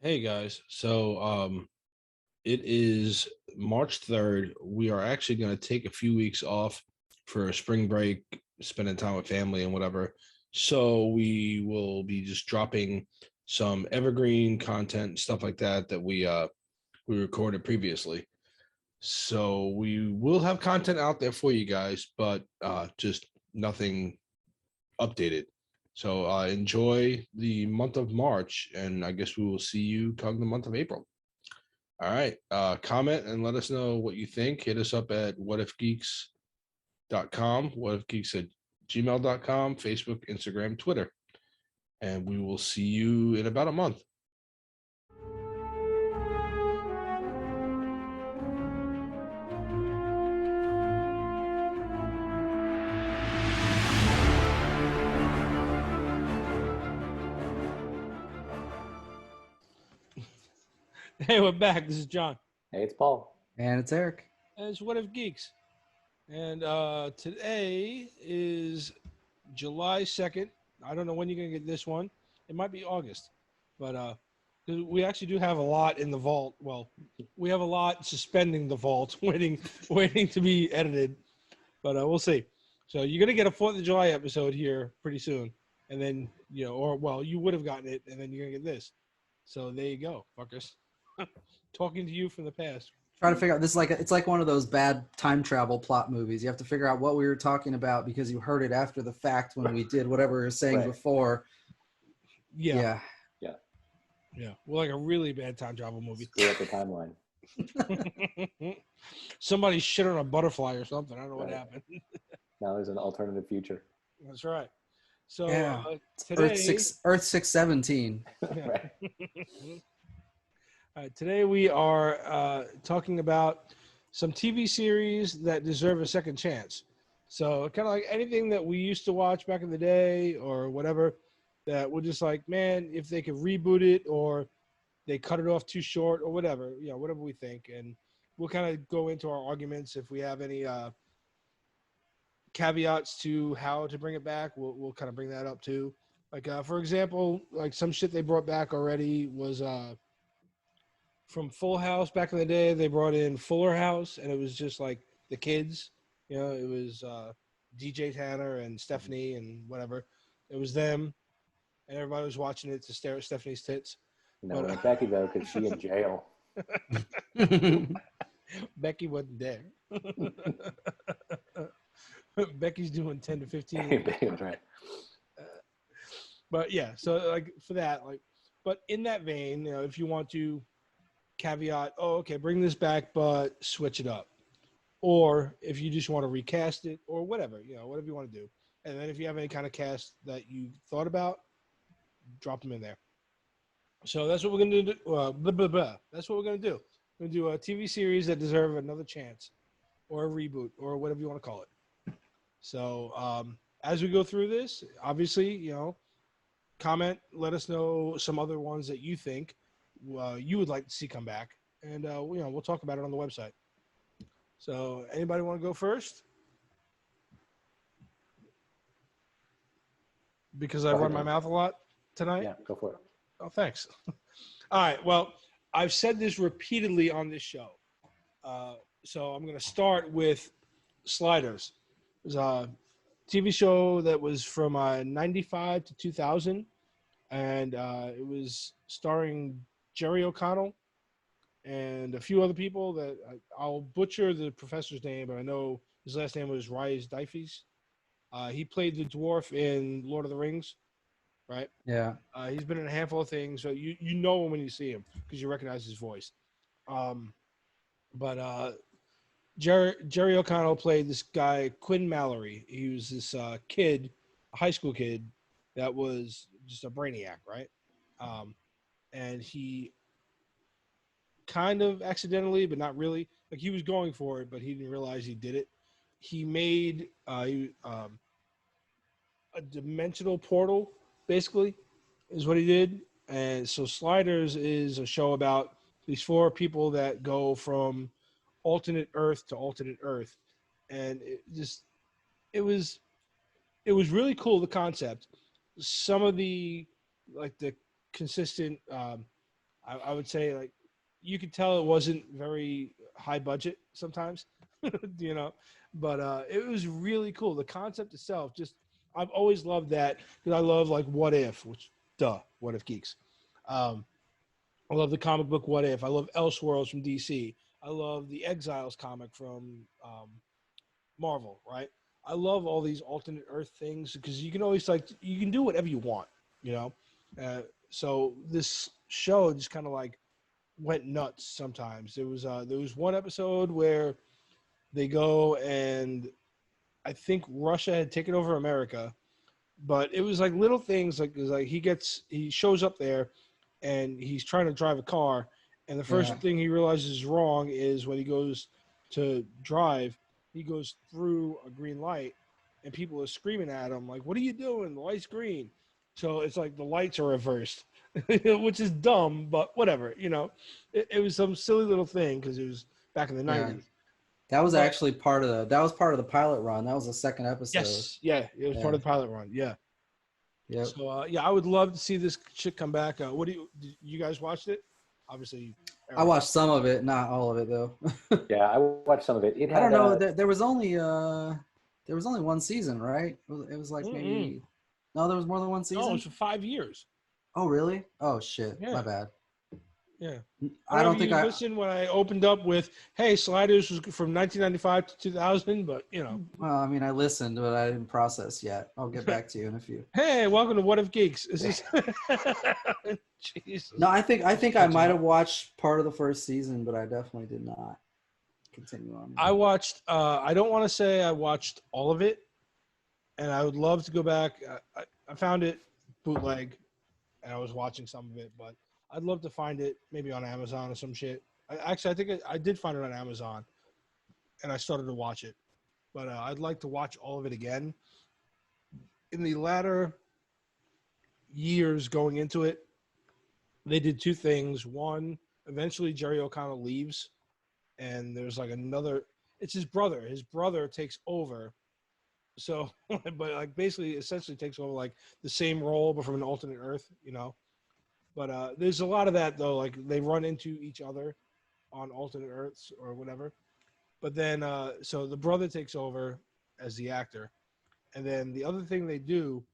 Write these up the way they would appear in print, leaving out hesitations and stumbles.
Hey guys, it is March 3rd. We are actually going to take a few weeks off for a spring break, spending time with family and whatever. So we will be just dropping some evergreen content, stuff like that we recorded previously. So we will have content out there for you guys, but just nothing updated. So enjoy the month of March, and I guess we will see you come the month of April. All right. Comment and let us know what you think. Hit us up at whatifgeeks.com, whatifgeeks at gmail.com, Facebook, Instagram, Twitter. And we will see you in about a month. Hey, we're back. This is John. Hey, it's Paul. And it's Eric. And it's What If Geeks. And today is July 2nd. I don't know when you're going to get this one. It might be August. But we actually do have a lot in the vault. Well, we have a lot suspending the vault, waiting to be edited. But we'll see. So you're going to get a 4th of July episode here pretty soon. And then, you would have gotten it, and then you're going to get this. So there you go, fuckers. Talking to you from the past. Try to figure out, it's like one of those bad time travel plot movies. You have to figure out what we were talking about because you heard it after the fact when we did whatever we were saying before. Yeah. Well, like a really bad time travel movie. Screw up the timeline. Somebody shit on a butterfly or something. I don't know what happened. Now there's an alternative future. That's right. So today, Earth 617. Right. Today we are talking about some TV series that deserve a second chance. So kind of like anything that we used to watch back in the day or whatever, that we're just like, man, if they could reboot it or they cut it off too short or whatever, whatever we think. And we'll kind of go into our arguments if we have any caveats to how to bring it back. We'll kind of bring that up too. Like, for example, like some shit they brought back already was from Full House back in the day. They brought in Fuller House, and it was just like the kids. It was DJ Tanner and Stephanie and whatever. It was them, and everybody was watching it to stare at Stephanie's tits. No, Becky, though, because she in jail. Becky wasn't there. Becky's doing 10 to 15. That's right. But yeah, so like for that, but in that vein, if you want to caveat, bring this back, but switch it up. Or if you just want to recast it or whatever, whatever you want to do. And then if you have any kind of cast that you thought about, drop them in there. So that's what we're going to do. That's what we're going to do. We're going to do a TV series that deserve another chance or a reboot or whatever you want to call it. So as we go through this, obviously, comment, let us know some other ones that you think you would like to see come back. And, we'll talk about it on the website. So anybody want to go first? Because I run my mouth a lot tonight? Yeah, go for it. Oh, thanks. All right. Well, I've said this repeatedly on this show. So I'm going to start with Sliders. It was a TV show that was from 95 to 2000. And it was starring Jerry O'Connell and a few other people that I'll butcher the professor's name, but I know his last name was Rhys Dyfes. He played the dwarf in Lord of the Rings, right? Yeah. He's been in a handful of things, so you know him when you see him because you recognize his voice. But Jerry O'Connell played this guy, Quinn Mallory. He was this kid, a high school kid, that was just a brainiac, right? And he kind of accidentally, but not really. Like he was going for it, but he didn't realize he did it. He made a dimensional portal, basically, is what he did. And so Sliders is a show about these 4 people that go from alternate Earth to alternate Earth. And it was really cool, the concept. Some of the consistent I would say like you could tell it wasn't very high budget sometimes, you know, but it was really cool. The concept itself, just I've always loved that because I love like What If, which What If Geeks. I love the comic book What If. I love Elseworlds from DC. I love the Exiles comic from Marvel, right? I love all these alternate Earth things because you can always like you can do whatever you want, you know. So this show just kind of like went nuts. Sometimes there was one episode where they go and I think Russia had taken over America, but it was like little things like he shows up there and he's trying to drive a car, and the first thing he realizes is wrong is when he goes to drive, he goes through a green light, and people are screaming at him like, "What are you doing? The light's green." So it's like the lights are reversed, which is dumb, but whatever, you know. It was some silly little thing because it was back in the 90s. That was actually part of the pilot run. That was the second episode. Yes, yeah, it was part of the pilot run. Yeah. Yeah. So I would love to see this shit come back. Did you guys watched it? Obviously, I watched some of it, not all of it though. Yeah, I watched some of it. I don't know. There was only one season, right? It was like maybe no, there was more than one season. No, it was for 5 years. Oh really? Oh shit, Yeah. my bad. Yeah, I don't think I listened when I opened up with, "Hey, Sliders was from 1995 to 2000," but you know. Well, I mean, I listened, but I didn't process yet. I'll get back to you in a few. Hey, welcome to What If Geeks. Is this? Jesus. No, I think I might have watched part of the first season, but I definitely did not continue on. I watched. I don't want to say I watched all of it, and I would love to go back. I found it bootleg, and I was watching some of it, but I'd love to find it maybe on Amazon or some shit. I think I did find it on Amazon, and I started to watch it. But I'd like to watch all of it again. In the latter years going into it, they did two things. One, eventually Jerry O'Connell leaves, and there's like another. It's his brother. His brother takes over. So, but like basically, essentially takes over like the same role, but from an alternate Earth, you know. But there's a lot of that though. Like they run into each other on alternate Earths or whatever. But then, so the brother takes over as the actor, and then the other thing they do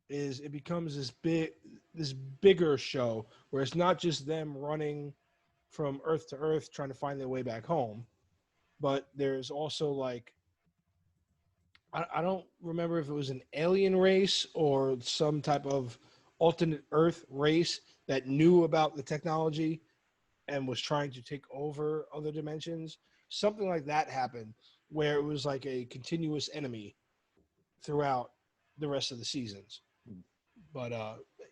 is it becomes this bigger show where it's not just them running from Earth to Earth trying to find their way back home, but there's also like I don't remember if it was an alien race or some type of alternate Earth race that knew about the technology and was trying to take over other dimensions. Something like that happened where it was like a continuous enemy throughout the rest of the seasons. But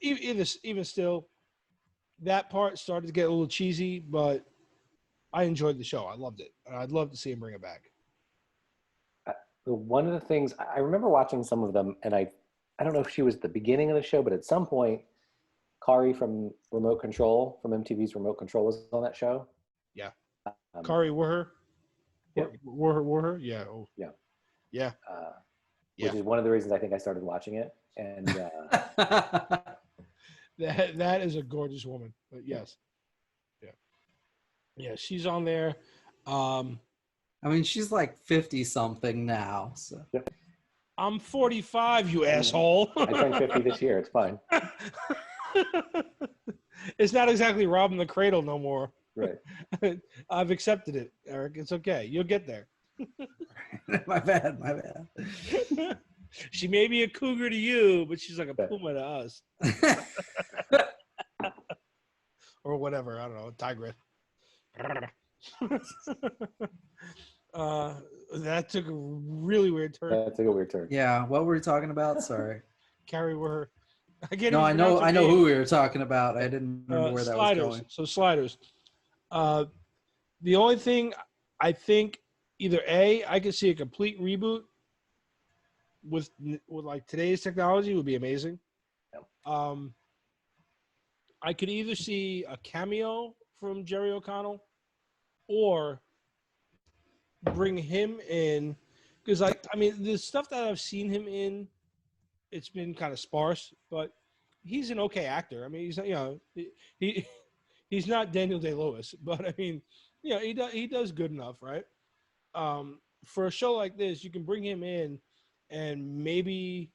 even still, that part started to get a little cheesy, but I enjoyed the show. I loved it. And I'd love to see him bring it back. One of the things, I remember watching some of them, and I don't know if she was at the beginning of the show, but at some point, Kari from Remote Control, from MTV's Remote Control, was on that show. Yeah. Kari Warher? Yep. Warher? Yeah. Oh. Yeah. Yeah. Which is one of the reasons I think I started watching it. And that is a gorgeous woman. But yes. Yeah. Yeah, she's on there. I mean, she's like 50-something now. So. Yep. I'm 45, you asshole. I turned 50 this year. It's fine. It's not exactly robbing the cradle no more. Right. I've accepted it, Eric. It's okay. You'll get there. My bad. She may be a cougar to you, but she's like a puma to us. Or whatever. I don't know. Tigress. That took a really weird turn. That took a weird turn. Yeah. What were we talking about? Sorry. Carrie were. I know who we were talking about. I didn't remember where that was going. So Sliders. The only thing I think either I could see a complete reboot with like today's technology would be amazing. Yep. I could either see a cameo from Jerry O'Connell or bring him in because I mean the stuff that I've seen him in, it's been kind of sparse, but he's an okay actor. I mean, he's, you know, he's not Daniel Day-Lewis, but I mean, he does good enough, right? For a show like this, you can bring him in and maybe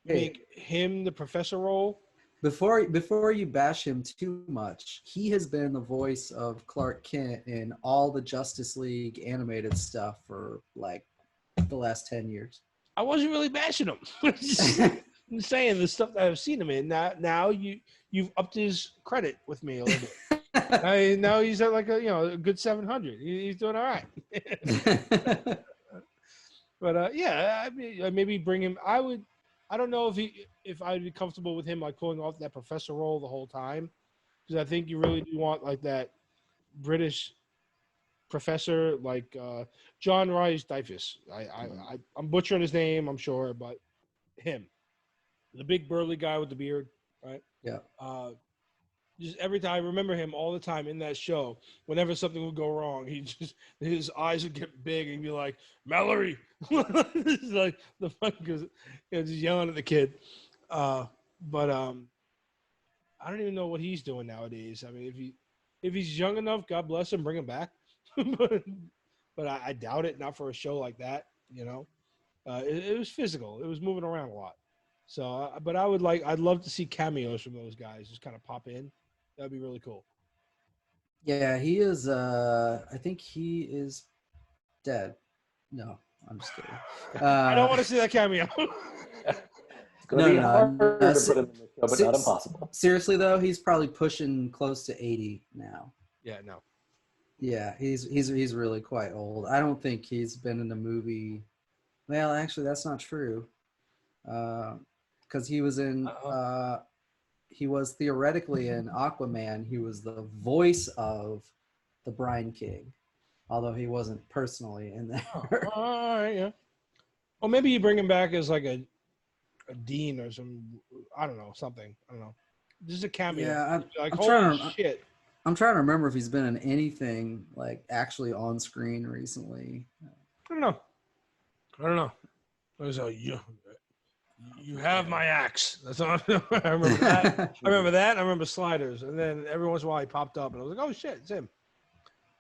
make him the professor role. Before you bash him too much, he has been the voice of Clark Kent in all the Justice League animated stuff for like the last 10 years. I wasn't really bashing him. I'm saying the stuff that I've seen him in. Now you've upped his credit with me a little bit. Now he's at like a good 700. He's doing all right. But yeah, I mean, maybe bring him. I don't know if I'd be comfortable with him like pulling off that professor role the whole time, because I think you really do want like that British professor, like John Rhys Davies. I'm butchering his name, I'm sure, but him, the big burly guy with the beard, right? Yeah. Just every time I remember him all the time in that show. Whenever something would go wrong, his eyes would get big and he'd be like, "Mallory," it's like the fuck, because just yelling at the kid. But I don't even know what he's doing nowadays. I mean, if he's young enough, God bless him, bring him back. but I doubt it. Not for a show like that. It was physical. It was moving around a lot. So, but I'd love to see cameos from those guys just kind of pop in. That'd be really cool. Yeah, he is. I think he is dead. No, I'm just kidding. I don't want to see that cameo. It's going to be harder to put him in the show, but not impossible. Seriously, though, he's probably pushing close to 80 now. Yeah, no. Yeah, he's really quite old. I don't think he's been in a movie. Well, actually, that's not true. Because he was in. He was theoretically in Aquaman. He was the voice of the Brine King, although he wasn't personally in there. All right, yeah. Or maybe you bring him back as like a dean or some. I don't know, something. I don't know. Just a cameo. Yeah, I'm trying to remember if he's been in anything like actually on screen recently. I don't know. There's you have my axe. That's all. I remember that. I remember Sliders, and then every once in a while he popped up, and I was like, "Oh shit, it's him."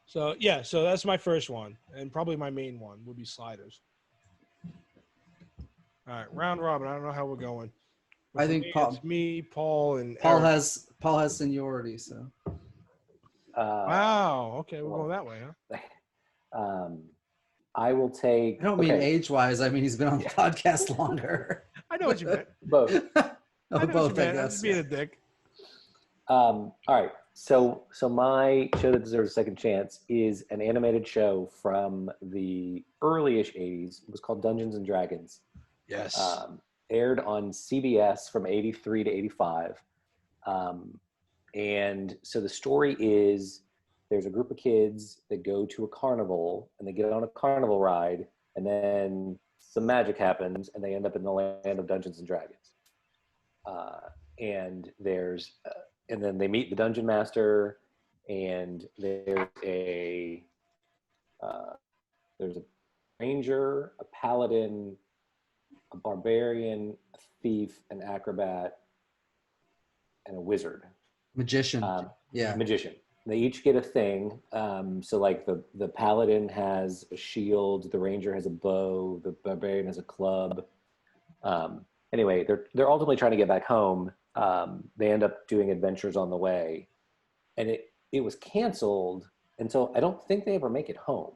So yeah, so that's my first one, and probably my main one would be Sliders. All right, round robin. I don't know how we're going. But I think it's me, Paul, and Paul Eric. has seniority, so. Wow. Okay, we're going that way, huh? I will take. I don't mean age-wise. I mean he's been on the podcast longer. I know what you meant. Both. Both, I guess. I'm just being a dick. All right. So my show that deserves a second chance is an animated show from the early-ish 80s. It was called Dungeons and Dragons. Yes. Aired on CBS from 83 to 85. And so the story is there's a group of kids that go to a carnival and they get on a carnival ride, and then some magic happens and they end up in the land of Dungeons and Dragons. And then they meet the dungeon master, and there's a ranger, a paladin, a barbarian, a thief, an acrobat, and a wizard. Magician. Magician. They each get a thing. So like the paladin has a shield, the ranger has a bow, the barbarian has a club. Anyway, they're ultimately trying to get back home. They end up doing adventures on the way, and it was canceled, and so I don't think they ever make it home.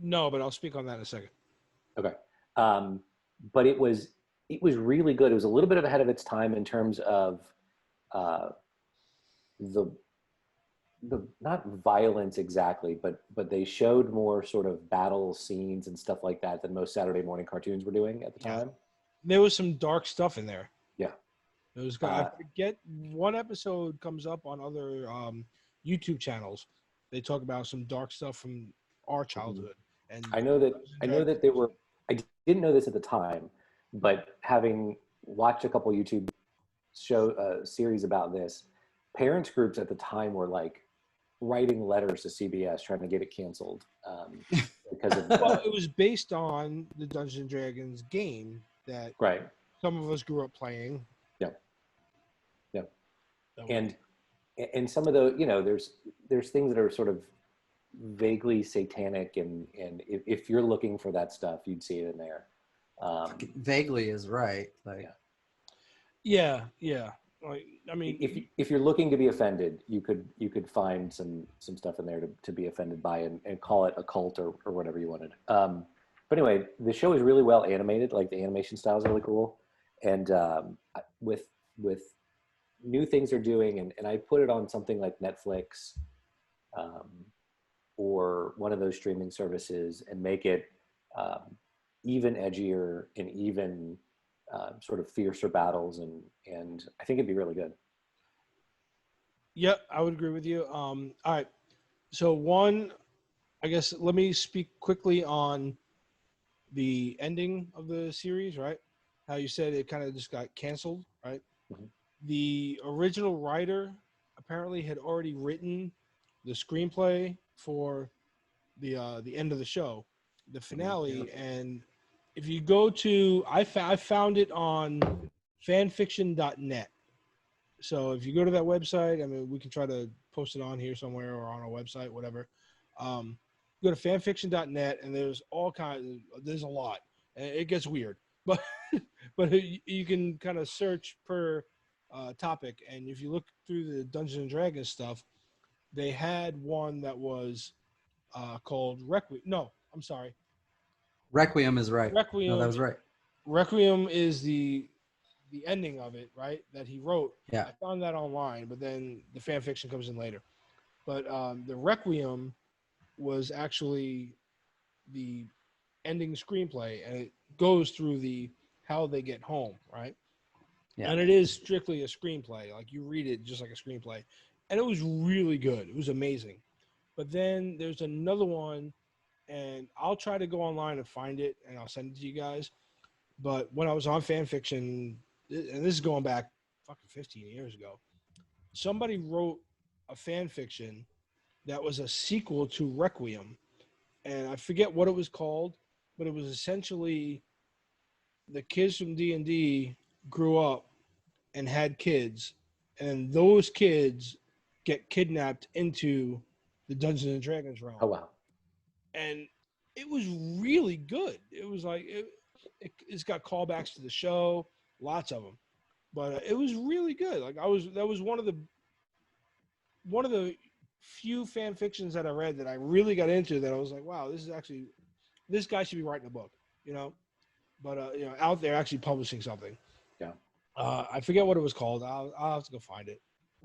No, but I'll speak on that in a second. Okay. But it was really good. It was a little bit ahead of its time in terms of the not violence exactly, but they showed more sort of battle scenes and stuff like that than most Saturday morning cartoons were doing at the time. There was some dark stuff in there. Yeah. It was. I forget, one episode comes up on other YouTube channels. They talk about some dark stuff from our childhood. And I know that they were. I didn't know this at the time, but having watched a couple YouTube series about this, parents groups at the time were like writing letters to CBS trying to get it canceled because of. Well, it was based on the Dungeons and Dragons game that right. some of us grew up playing. Yeah. And some of the, you know, there's things that are sort of vaguely satanic, and if you're looking for that stuff, you'd see it in there. Vaguely is right. Like, yeah. Like, I mean, if you're looking to be offended, you could find some stuff in there to be offended by, and call it a cult or whatever you wanted. But anyway, the show is really well animated. Like, the animation style is really cool, and with new things they're doing, and I put it on something like Netflix, or one of those streaming services, and make it even edgier and even sort of fiercer battles, and I think it'd be really good. Yep, I would agree with you. All right, so one, I guess let me speak quickly on the ending of the series, right? How you said it kind of just got canceled, right? Mhm. The original writer apparently had already written the screenplay for the end of the show, the finale, and if you go to, I found it on fanfiction.net. So if you go to that website, I mean, we can try to post it on here somewhere or on our website, whatever. Go to fanfiction.net, and there's all kinds. There's a lot, and it gets weird, but you can kind of search per topic, and if you look through the Dungeons and Dragons stuff, they had one that was called Requiem. No, I'm sorry. Requiem is right. No, that Requiem. was right. Requiem is the ending of it, right? That he wrote. Yeah. I found that online, but then the fan fiction comes in later. But the Requiem was actually the ending screenplay, and it goes through the how they get home, right? Yeah. And it is strictly a screenplay. Like, you read it just like a screenplay, and it was really good. It was amazing. But then there's another one, and I'll try to go online and find it, and I'll send it to you guys. But when I was on fan fiction, and this is going back fucking 15 years ago, somebody wrote a fan fiction that was a sequel to Requiem, and I forget what it was called, but it was essentially the kids from D&D grew up and had kids, and those kids get kidnapped into the Dungeons and Dragons realm. Oh wow! And it was really good. It was like it's got callbacks to the show, lots of them, but it was really good. Like, that was one of the few fan fictions that I read that I really got into, that I was like, wow, this guy should be writing a book, you know. But you know, out there actually publishing something. Yeah. I forget what it was called. I'll have to go find it.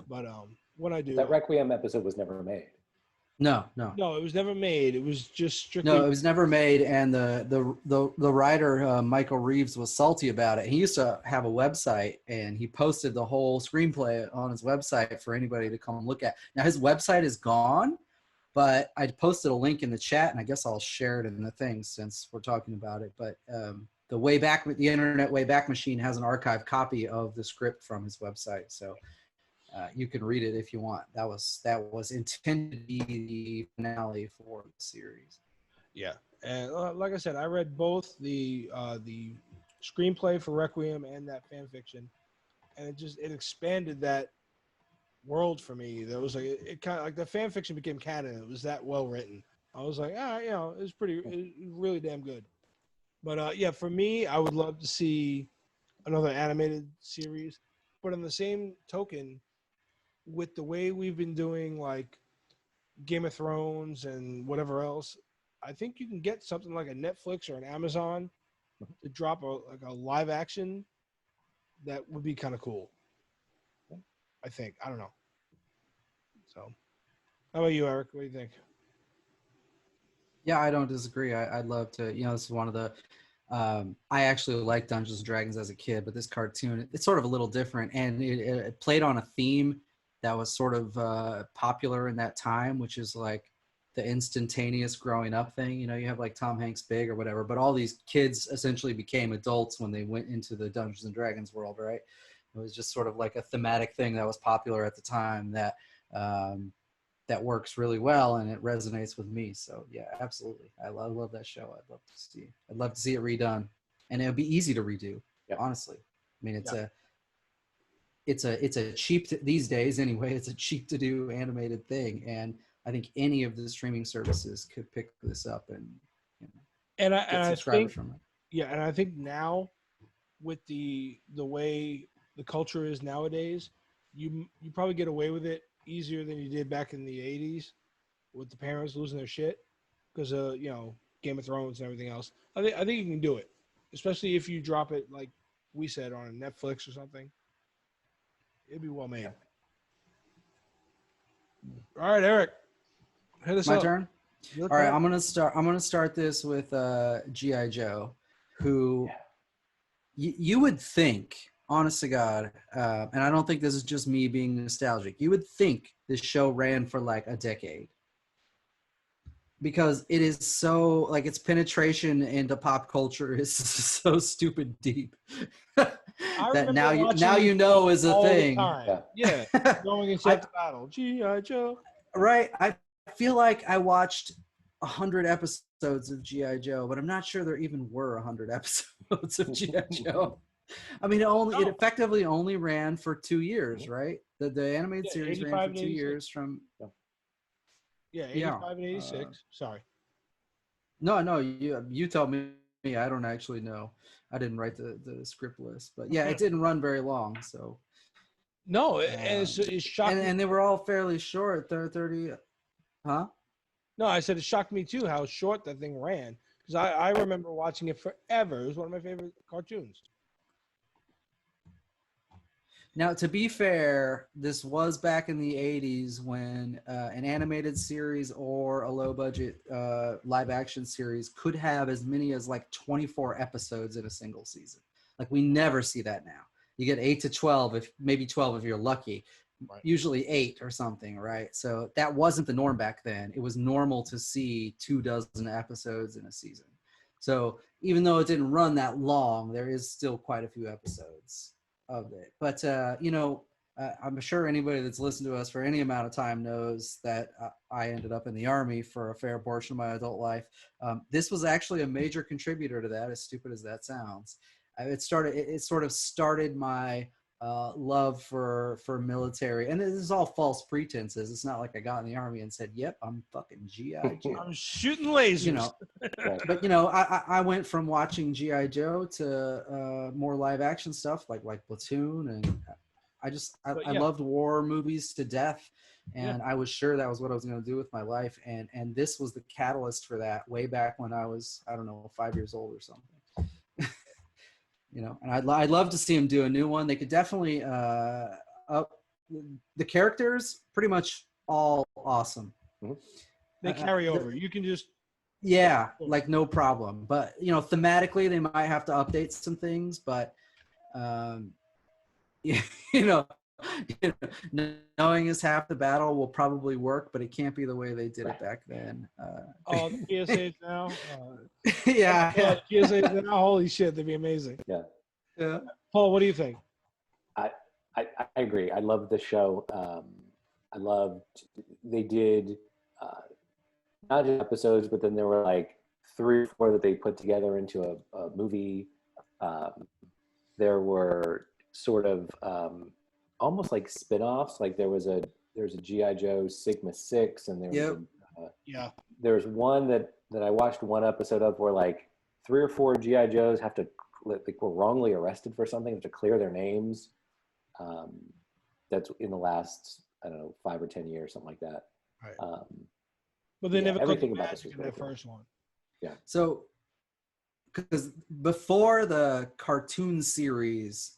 But when I do, That Requiem episode was never made. No, it was never made. It was just strictly. No, it was never made, and the writer Michael Reeves was salty about it. He used to have a website, and he posted the whole screenplay on his website for anybody to come look at. Now his website is gone, but I posted a link in the chat, and I guess I'll share it in the thing since we're talking about it. But the Internet Wayback Machine has an archived copy of the script from his website, so. You can read it if you want. That was intended to be the finale for the series. Yeah, and like I said, I read both the screenplay for Requiem and that fan fiction, and it expanded that world for me. There was like it kind of like the fan fiction became canon. It was that well written. I was like, you know, it was really damn good. But yeah, for me, I would love to see another animated series. But on the same token, with the way we've been doing like Game of Thrones and whatever else, I think you can get something like a Netflix or an Amazon to drop a live action that would be kind of cool. I think. I don't know. So, how about you, Eric? What do you think? Yeah, I don't disagree. I'd love to. You know, this is one of the. I actually liked Dungeons and Dragons as a kid, but this cartoon, it's sort of a little different, and it played on a theme that was sort of popular in that time, which is like the instantaneous growing up thing. You know, you have like Tom Hanks Big or whatever, but all these kids essentially became adults when they went into the Dungeons and Dragons world, right? It was just sort of like a thematic thing that was popular at the time that that works really well, and it resonates with me. So yeah, absolutely. I love that show. I'd love to see it redone, and it would be easy to redo. Yeah. Honestly, I mean, it's a cheap these days anyway. It's a cheap to do animated thing, and I think any of the streaming services could pick this up and get subscribers from it. Yeah, and I think now with the way the culture is nowadays, you probably get away with it easier than you did back in the 80s with the parents losing their shit because of Game of Thrones and everything else. I think you can do it, especially if you drop it like we said on Netflix or something. It'd be well made. All right, Eric, hit us up. My turn. All right, I'm gonna start this with G.I. Joe, who you would think, honest to God, and I don't think this is just me being nostalgic. You would think this show ran for like a decade because it is so like its penetration into pop culture is so stupid deep that now you know is a thing. Yeah, going into battle, G.I. Joe. Right, I feel like I watched 100 episodes of G.I. Joe, but I'm not sure there even were 100 episodes of G.I. Joe. I mean, it effectively only ran for 2 years, right? The animated series ran for 2 years from. Yeah, 85 and 86. Sorry. No, you tell me. I don't actually know. I didn't write the script list, but yeah, it didn't run very long. So. No, it's shocking. And they were all fairly short. They're 30. Huh? No, I said it shocked me too how short that thing ran because I remember watching it forever. It was one of my favorite cartoons. Now, to be fair, this was back in the 80s when an animated series or a low-budget live-action series could have as many as like 24 episodes in a single season. Like, we never see that now. You get 8 to 12, maybe 12 if you're lucky. Right. Usually 8 or something, right? So that wasn't the norm back then. It was normal to see 24 episodes in a season. So even though it didn't run that long, there is still quite a few episodes of it. But I'm sure anybody that's listened to us for any amount of time knows that I ended up in the Army for a fair portion of my adult life. This was actually a major contributor to that, as stupid as that sounds. It sort of started my love for military, and this is all false pretenses. It's not like I got in the Army and said, "Yep, I'm fucking GI Joe. I'm shooting lasers." But I went from watching GI Joe to more live action stuff like Platoon, and I loved war movies to death, and I was sure that was what I was going to do with my life, and this was the catalyst for that way back when I was 5 years old or something. And I'd love to see him do a new one. They could definitely up the characters, pretty much all awesome. They carry over. You can just like no problem. But thematically, they might have to update some things. But knowing is half the battle will probably work, but it can't be the way they did it back then. The PSAs now. PSAs now. Holy shit, they'd be amazing. Yeah. Paul, what do you think? I agree. I loved the show. They did not just episodes, but then there were like 3 or 4 that they put together into a movie. There were sort of almost like spin-offs. Like there's a G.I. Joe Sigma 6, and there was one that I watched one episode of where like 3 or 4 G.I. Joes were wrongly arrested for something, have to clear their names. That's in the last 5 or 10 years, something like that. Right. But they never everything about this was that first one. Yeah. So, because before the cartoon series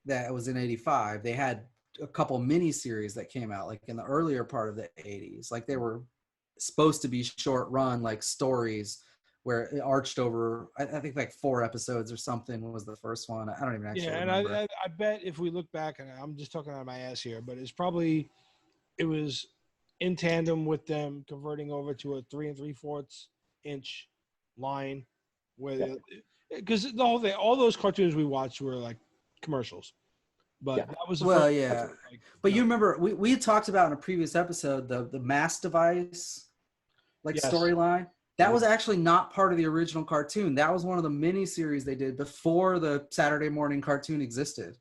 that was in '85, they had a couple mini series that came out like in the earlier part of the '80s. Like they were supposed to be short run, like stories where it arched over. I think like 4 episodes or something was the first one. I don't even actually remember. And I bet if we look back, and I'm just talking out of my ass here, but it was in tandem with them converting over to a 3 3/4 inch line, because the whole thing, all those cartoons we watched were like commercials, but that was the first, but you remember we had talked about in a previous episode the mass device storyline. That was actually not part of the original cartoon. That was one of the mini series they did before the Saturday morning cartoon existed.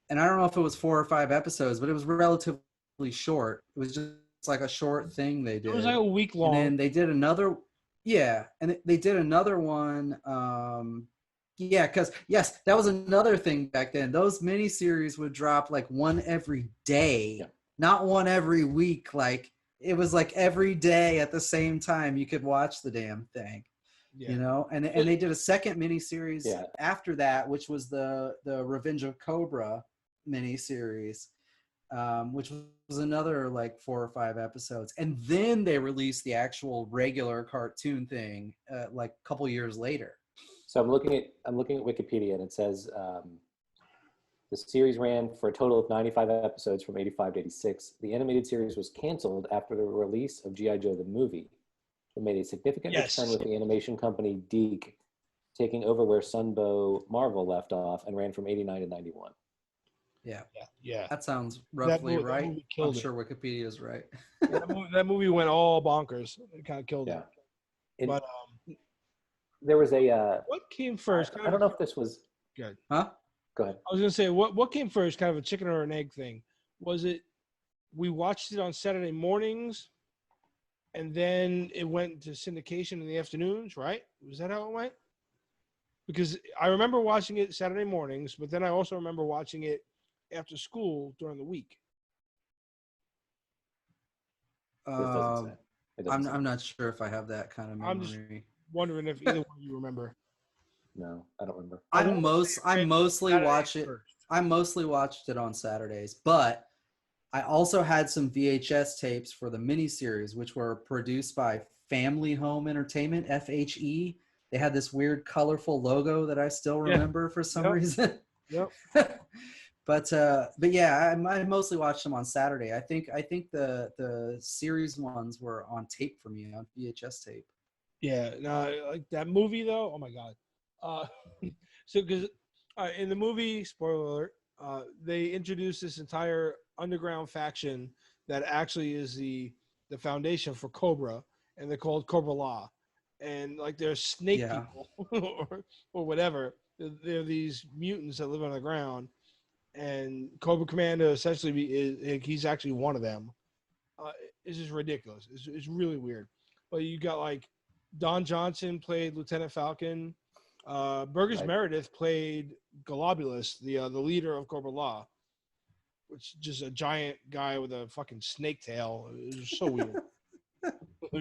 and I don't know if it was 4 or 5 episodes, but it was relatively short. It was just like a short thing they It was did. like a week And long. then they did another, yeah, and they did another one. Yeah, because yes, that was another thing back then. Those miniseries would drop like one every day, Yeah. not one every week. Like it was like every day at the same time you could watch the damn thing. Yeah. You know, and they did a second miniseries Yeah. after that, which was the Revenge of Cobra miniseries, which was another like 4 or 5 episodes, and then they released the actual regular cartoon thing like a couple years later. So I'm looking at Wikipedia, and it says the series ran for a total of 95 episodes from 85 to 86. The animated series was canceled after the release of G.I. Joe the movie. It made a significant return with the animation company Geek, taking over where Sunbow Marvel left off, and ran from 89 to 91. Yeah. That sounds roughly right. I'm sure Wikipedia is right. That movie went all bonkers. It kind of killed it. But there was a what came first? I don't know if this was good. Huh? Go ahead. I was gonna say what came first, kind of a chicken or an egg thing. Was it we watched it on Saturday mornings, and then it went to syndication in the afternoons, right? Was that how it went? Because I remember watching it Saturday mornings, but then I also remember watching it after school during the week. I'm not sure if I have that kind of memory. I'm just wondering if either one of you remember. No, I don't remember. I mostly watched it on Saturdays, but I also had some VHS tapes for the miniseries, which were produced by Family Home Entertainment, FHE. They had this weird, colorful logo that I still remember for some reason. Yep. But yeah, I mostly watched them on Saturday. I think the series ones were on tape for me, on VHS tape. Yeah, no, like that movie though. Oh my god. So because in the movie, spoiler alert, they introduced this entire underground faction that actually is the foundation for Cobra, and they're called Cobra Law, and like they're snake people or whatever. They're these mutants that live on the ground, and Cobra Commander essentially he's actually one of them. It's just ridiculous. It's really weird. But you got like Don Johnson played Lieutenant Falcon. Burgess Meredith played Globulus, the leader of Cobra Law, which is just a giant guy with a fucking snake tail. It was so weird.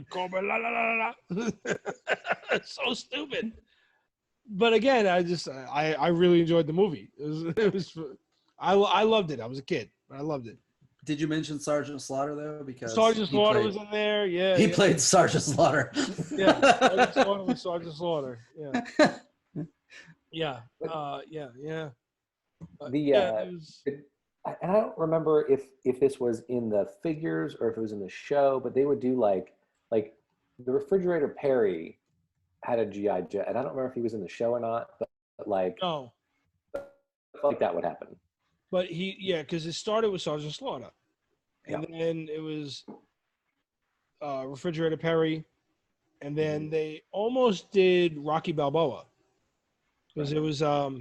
Cobra la la la la. So stupid. But again, I really enjoyed the movie. I loved it. I was a kid, but I loved it. Did you mention Sergeant Slaughter though? Because Sergeant Slaughter was in there. Yeah, he played Sergeant Slaughter. Yeah, Sergeant Slaughter was Sergeant Slaughter. Yeah, yeah. And I don't remember if this was in the figures or if it was in the show, but they would do like the Refrigerator Perry had a GI Joe, and I don't remember if he was in the show or not, but like no, like that would happen. But because it started with Sergeant Slaughter, and then it was Refrigerator Perry, and then they almost did Rocky Balboa, because it was 80s,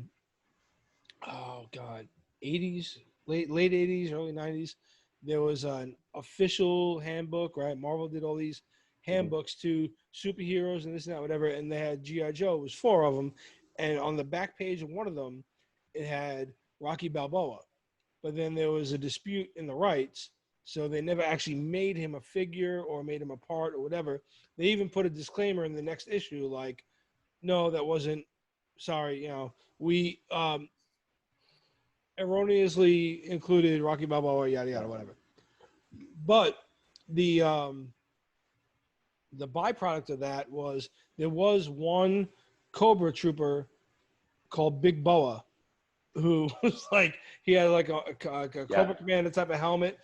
late 80s, early 90s. There was an official handbook, right? Marvel did all these handbooks to superheroes and this and that, whatever, and they had G.I. Joe. It was 4 of them, and on the back page of one of them, it had Rocky Balboa. But then there was a dispute in the rights, so they never actually made him a figure or made him a part or whatever. They even put a disclaimer in the next issue, like, no, that wasn't, sorry, we erroneously included Rocky Balboa, yada, yada, whatever. But the byproduct of that was there was one Cobra trooper called Big Boa, who was like, he had like a Cobra Commander type of helmet,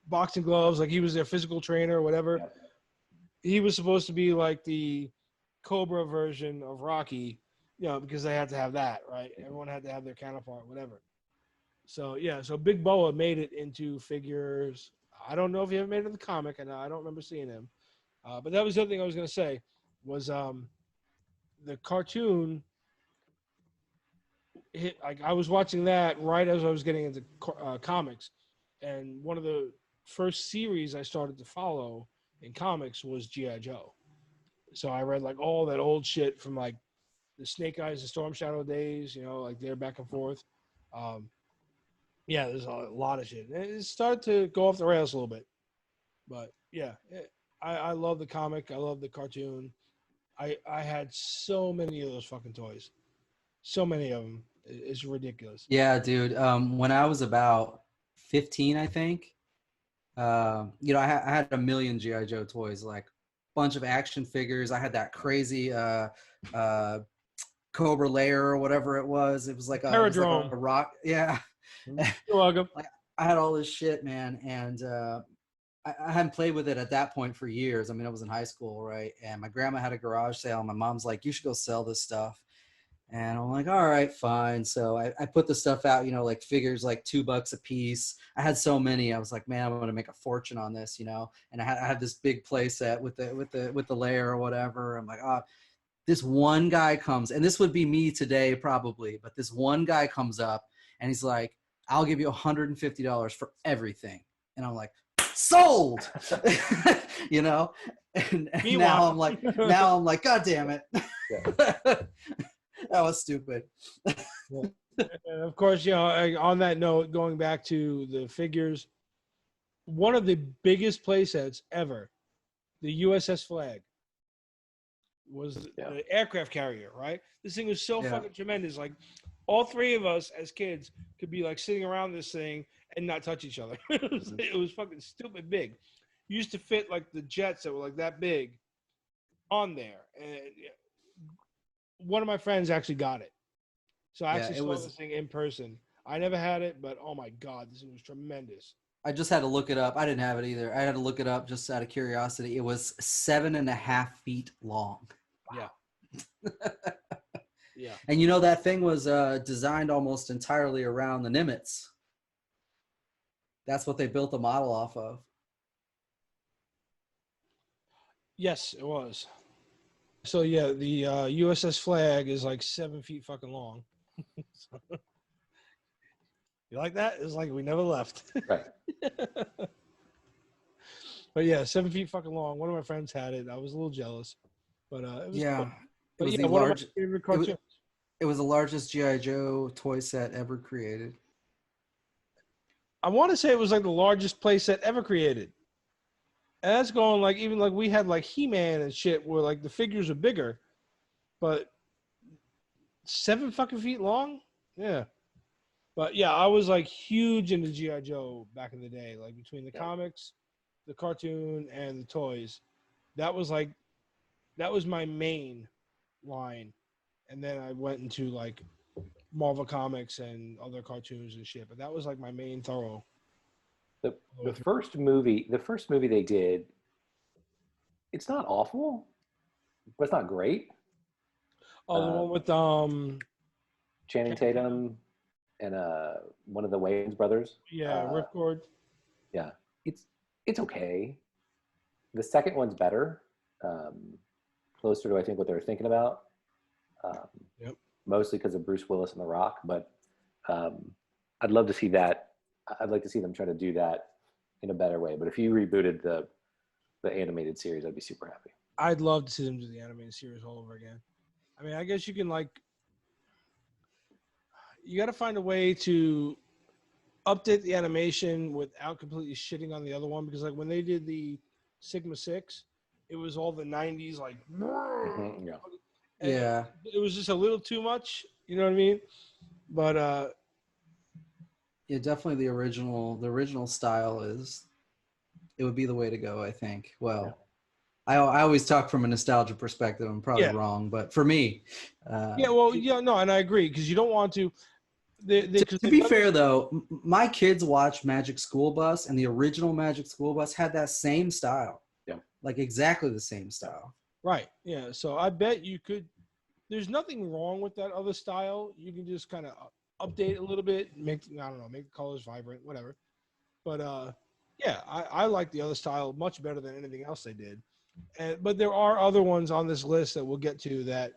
boxing gloves, like he was their physical trainer or whatever. Yeah. He was supposed to be like the Cobra version of Rocky, because they had to have that, right? Everyone had to have their counterpart, whatever. So, so Big Boa made it into figures. I don't know if he ever made it in the comic, and I don't remember seeing him. But that was the other thing I was going to say was the cartoon hit. Like I was watching that right as I was getting into comics, and one of the first series I started to follow in comics was GI Joe. So I read like all that old shit from like the Snake Eyes and Storm Shadow days, you know, like they're back and forth. Yeah, there's a lot of shit. It started to go off the rails a little bit, but yeah, I love the comic. I love the cartoon. I had so many of those fucking toys, so many of them. It's ridiculous. Yeah, dude. When I was about 15, I think, you know, I had a million GI Joe toys, like bunch of action figures. I had that crazy Cobra Lair or whatever it was. It was like Aerodrome. a rock. Yeah. You're welcome. Like I had all this shit, man, and I hadn't played with it at that point for years. I mean, I was in high school, right? And my grandma had a garage sale. My mom's like, "You should go sell this stuff." And I'm like, all right, fine. So I put the stuff out, you know, like figures like $2 a piece. I had so many. I was like, man, I'm going to make a fortune on this, you know. And I had this big play set with the layer or whatever. I'm like, oh, this one guy comes, and this would be me today probably, but this one guy comes up and he's like, I'll give you $150 for everything. And I'm like, sold. You know. And now I'm like, God damn it. Yeah. That was stupid. And of course, you know, on that note, going back to the figures, one of the biggest play sets ever, the USS Flag, was the aircraft carrier, right? This thing was so fucking tremendous. Like, all three of us as kids could be like sitting around this thing and not touch each other. It was fucking stupid big. You used to fit like the jets that were like that big on there. And one of my friends actually got it. So I actually saw this thing in person. I never had it, but oh my God, this thing was tremendous. I just had to look it up. I didn't have it either. I had to look it up just out of curiosity. It was 7.5 feet long. Wow. Yeah. And you know, that thing was designed almost entirely around the Nimitz. That's what they built the model off of. Yes, it was. So yeah, the USS Flag is like 7 feet fucking long. You like that? It's like we never left. Right. But yeah, 7 feet fucking long. One of my friends had it. I was a little jealous, but it was cool. It was one of my favorite cartoons. It was the largest GI Joe toy set ever created. I want to say it was like the largest play set ever created. And that's going like, even like we had like He-Man and shit where like the figures are bigger, but 7 fucking feet long? Yeah. But yeah, I was like huge into G.I. Joe back in the day, like between the comics, the cartoon, and the toys. That was my main line. And then I went into like Marvel Comics and other cartoons and shit, but that was like my main thorough. The first movie they did, it's not awful, but it's not great. Oh, the one with Channing Tatum and one of the Wayans brothers. Yeah, Ripcord. Yeah, it's okay. The second one's better, closer to I think what they were thinking about. Mostly because of Bruce Willis and The Rock, but I'd love to see that. I'd like to see them try to do that in a better way. But if you rebooted the animated series, I'd be super happy. I'd love to see them do the animated series all over again. I mean, I guess you can you got to find a way to update the animation without completely shitting on the other one, because like when they did the Sigma 6, it was all the 90s like yeah. It was just a little too much, you know what I mean? But yeah, definitely the original style it would be the way to go, I think. Well, I always talk from a nostalgia perspective. I'm probably wrong, but for me, and I agree, because you don't want to. To be fair, though, my kids watched Magic School Bus, and the original Magic School Bus had that same style. Yeah, like exactly the same style. Right. Yeah. So I bet you could. There's nothing wrong with that other style. You can just kind of update it a little bit, make the colors vibrant, whatever. But I like the other style much better than anything else they did. But there are other ones on this list that we'll get to that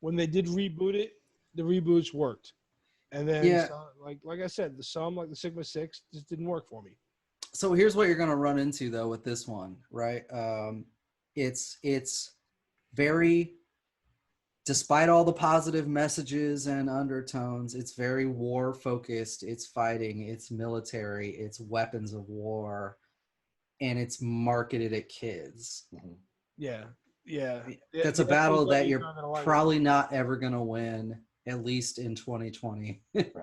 when they did reboot it, the reboots worked. And then, Yeah. some, like I said, like the Sigma 6, just didn't work for me. So here's what you're going to run into though with this one, right? It's very, despite all the positive messages and undertones, it's very war focused. It's fighting, it's military, it's weapons of war, and it's marketed at kids. Mhm. Yeah. Yeah. That's The a battle that SJWs you're aren't gonna like it. probably not ever going to win, at least in 2020. Right.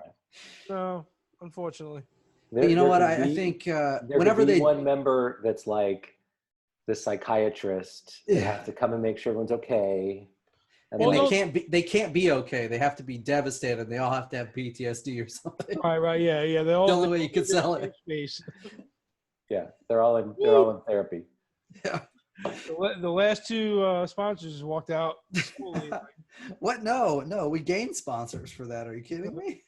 No, unfortunately. But you know what? could I be- think there whenever could be they one member that's like the psychiatrist that Yeah. has to come and make sure everyone's okay. And and Well, like, they can't be okay. They have to be devastated. They all have to have PTSD or something. Right. Yeah. They all The only way you could sell it. Space. yeah, they're all in therapy. Yeah. The last two sponsors walked out. Slowly. What? No. We gained sponsors for that. Are you kidding me?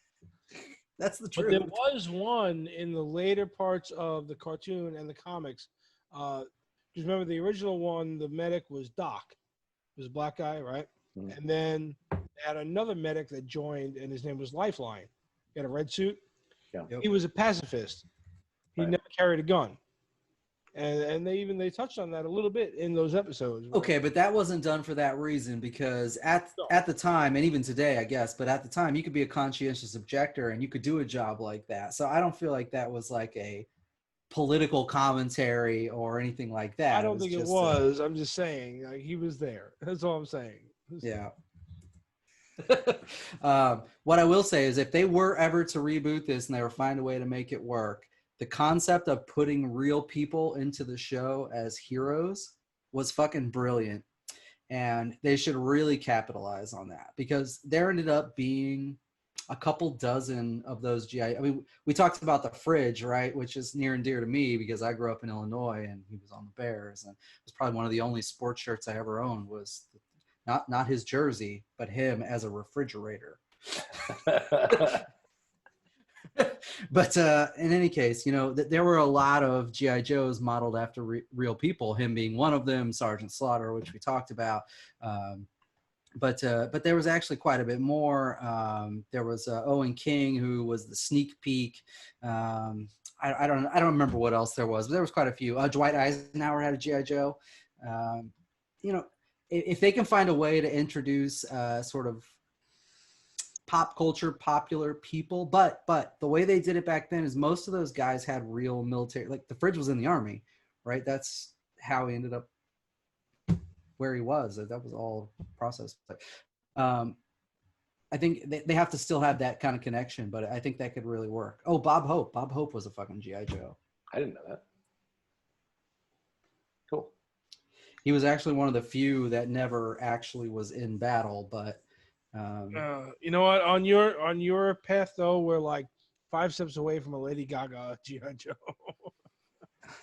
That's the But truth. there was one in the later parts of the cartoon and the comics. Because remember, the original one, the medic was Doc. It was a black guy, right? Mhm. And then they had another medic that joined, and his name was Lifeline. He had a red suit. Yeah. Yep. He was a pacifist. He Right. never carried a gun. And they touched on that a little bit in those episodes. Okay, but that wasn't done for that reason because at the time, and even today, I guess, but at the time, you could be a conscientious objector and you could do a job like that. So I don't feel like that was like a political commentary or anything like that. I don't think it was. I'm just saying, like, he was there. That's all I'm saying. Yeah. What I will say is if they were ever to reboot this and they were find a way to make it work, the concept of putting real people into the show as heroes was fucking brilliant. And they should really capitalize on that because there ended up being a couple dozen of those GI. I mean, we talked about the fridge, right? Which is near and dear to me because I grew up in Illinois and he was on the Bears. And it was probably one of the only sports shirts I ever owned was not his jersey, but him as a refrigerator. But in any case, you know, there were a lot of G.I. Joes modeled after real people, him being one of them, Sergeant Slaughter, which we talked about. But there was actually quite a bit more. There was Owen King, who was the sneak peek. I don't remember what else there was, but there was quite a few. Dwight Eisenhower had a G.I. Joe. You know, if they can find a way to introduce sort of pop culture popular people, but the way they did it back then is most of those guys had real military, like the fridge was in the army, right? That's how he ended up where he was. That was all process. I think they have to still have that kind of connection, but I think that could really work. Oh, Bob Hope was a fucking GI Joe. I didn't know that. Cool. He was actually one of the few that never actually was in battle, but you know what? On your path though, we're like 5 steps away from a Lady Gaga G.I. Joe.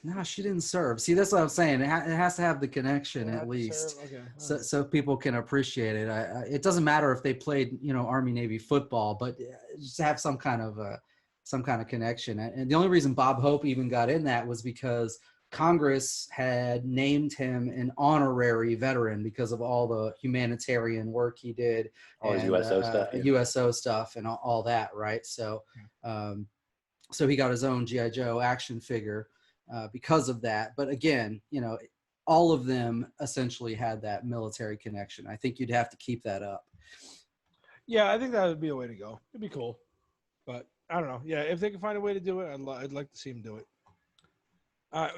no, she didn't serve. See, that's what I'm saying. It has to have the connection at least, Okay. so people can appreciate it. It doesn't matter if they played, you know, Army Navy football, but just have some kind of connection. And the only reason Bob Hope even got in that was because Congress had named him an honorary veteran because of all the humanitarian work he did, All his USO stuff, yeah. USO stuff, and all that, right? So, so he got his own GI Joe action figure because of that. But again, you know, all of them essentially had that military connection. I think you'd have to keep that up. Yeah, I think that would be a way to go. It'd be cool, but I don't know. Yeah, if they can find a way to do it, I'd like to see them do it.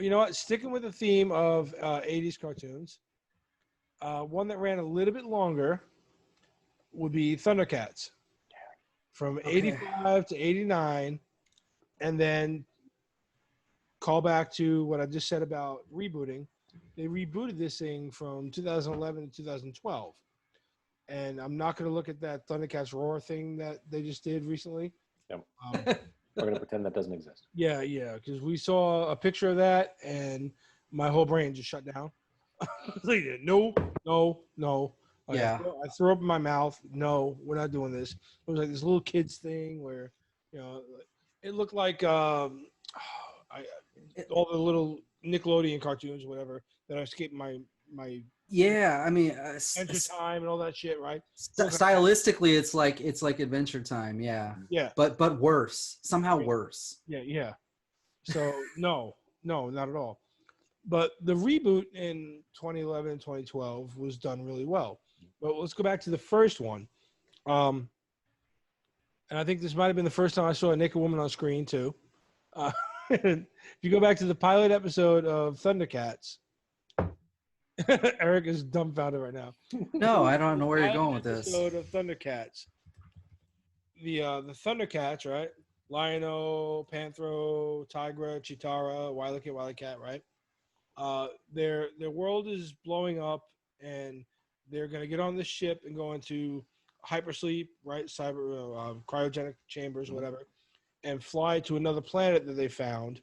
You know what? Sticking with the theme of 80s cartoons, one that ran a little bit longer would be Thundercats from 85 to 89, and then call back to what I just said about rebooting. They rebooted this thing from 2011 to 2012. And I'm not going to look at that Thundercats Roar thing that they just did recently. Yep. We're going to pretend that doesn't exist. Yeah, because we saw a picture of that, and my whole brain just shut down. Like, no. Like, Yeah. I threw up in my mouth. No, we're not doing this. It was like this little kids thing where, you know, it looked like all the little Nickelodeon cartoons, whatever, that escaped my Yeah, I mean, Enter Time and all that shit, right? stylistically, it's like Adventure Time, yeah. Yeah. But worse, somehow worse. Yeah. So no, not at all. But the reboot in 2011 and 2012 was done really well. But let's go back to the first one. And I think this might have been the first time I saw a naked woman on screen too. If you go back to the pilot episode of Thundercats, Eric is dumbfounded right now. No, I don't know where you're going with this. Episode of Thundercats. The Thundercats, right? Lion-O, Panthro, Tigra, Chitara, Wily Cat, right? Their world is blowing up, and they're gonna get on this ship and go into hypersleep, right? Cryogenic chambers, whatever, and fly to another planet that they found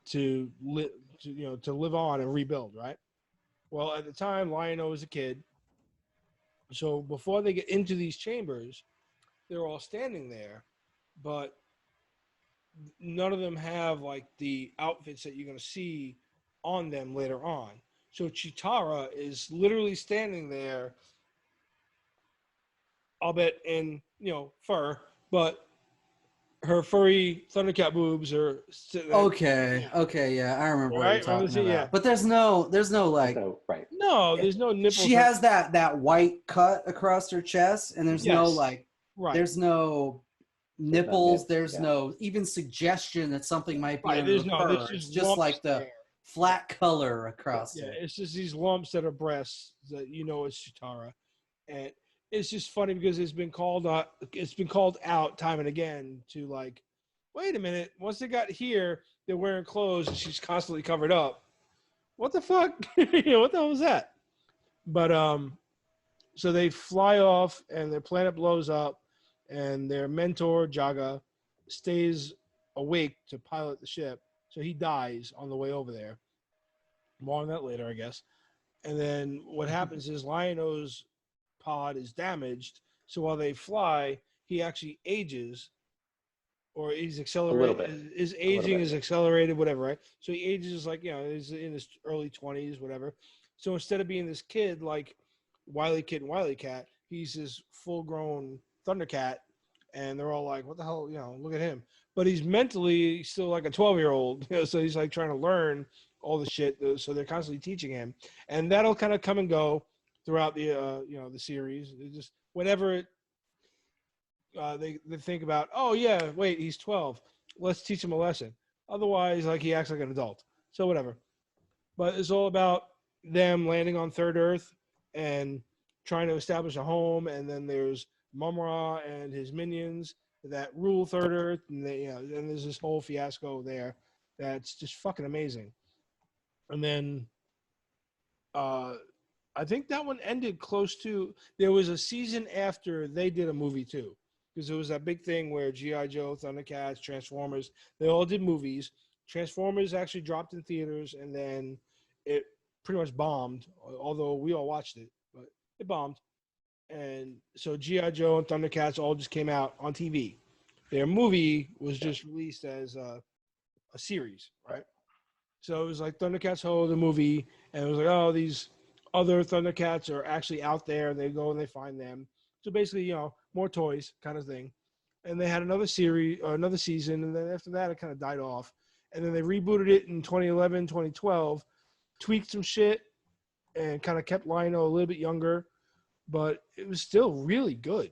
to live on and rebuild, right? Well, at the time, Lion-O was a kid, so before they get into these chambers, they're all standing there, but none of them have like the outfits that you're gonna see on them later on. So Chitara is literally standing there, albeit in fur, but her furry Thundercat boobs are sitting there. Okay, yeah, I remember what you're talking about. Yeah. But there's no like right. No, there's no nipples. She has that white cut across her chest, and there's no like there's no nipples. There's no even suggestion that something might be under the fur. It's just like the flat color across it. It's just these lumps that are breasts that it's Chitara, and it's just funny because it's been called out time and again to like, wait a minute, once they got here, they're wearing clothes and she's constantly covered up. What the fuck? What the hell was that? But so they fly off and their planet blows up, and their mentor Jaga stays awake to pilot the ship. So he dies on the way over there. More on that later, I guess. And then what happens is Lion-O's pod is damaged. So while they fly, he actually ages, or he's accelerated. A little bit. His aging is accelerated, whatever, right? So he ages like, he's in his early 20s, whatever. So instead of being this kid like Wily Kid and Wily Cat, he's this full-grown Thundercat, and they're all like, what the hell, look at him. But he's mentally still like a 12-year-old, so he's like trying to learn all the shit, so they're constantly teaching him. And that'll kind of come and go throughout the the series. It just whenever they think about, oh yeah, wait, he's 12, let's teach him a lesson. Otherwise, like, he acts like an adult. So whatever. But it's all about them landing on Third Earth and trying to establish a home. And then there's Mumra and his minions that rule Third Earth, and and there's this whole fiasco there that's just fucking amazing. And then I think that one ended close to, there was a season after they did a movie too, because there was that big thing where G.I. Joe, Thundercats, Transformers, they all did movies. Transformers actually dropped in theaters, and then it pretty much bombed, although we all watched it, but it bombed. And so G.I. Joe and Thundercats all just came out on TV. Their movie was just released as a series, right? So it was like Thundercats Ho, the movie, and it was like, oh, these other Thundercats are actually out there, and they go and they find them. So basically, more toys kind of thing. And they had another series, or another season, and then after that, it kind of died off. And then they rebooted it in 2011, 2012, tweaked some shit, and kind of kept Lion-O a little bit younger, but it was still really good.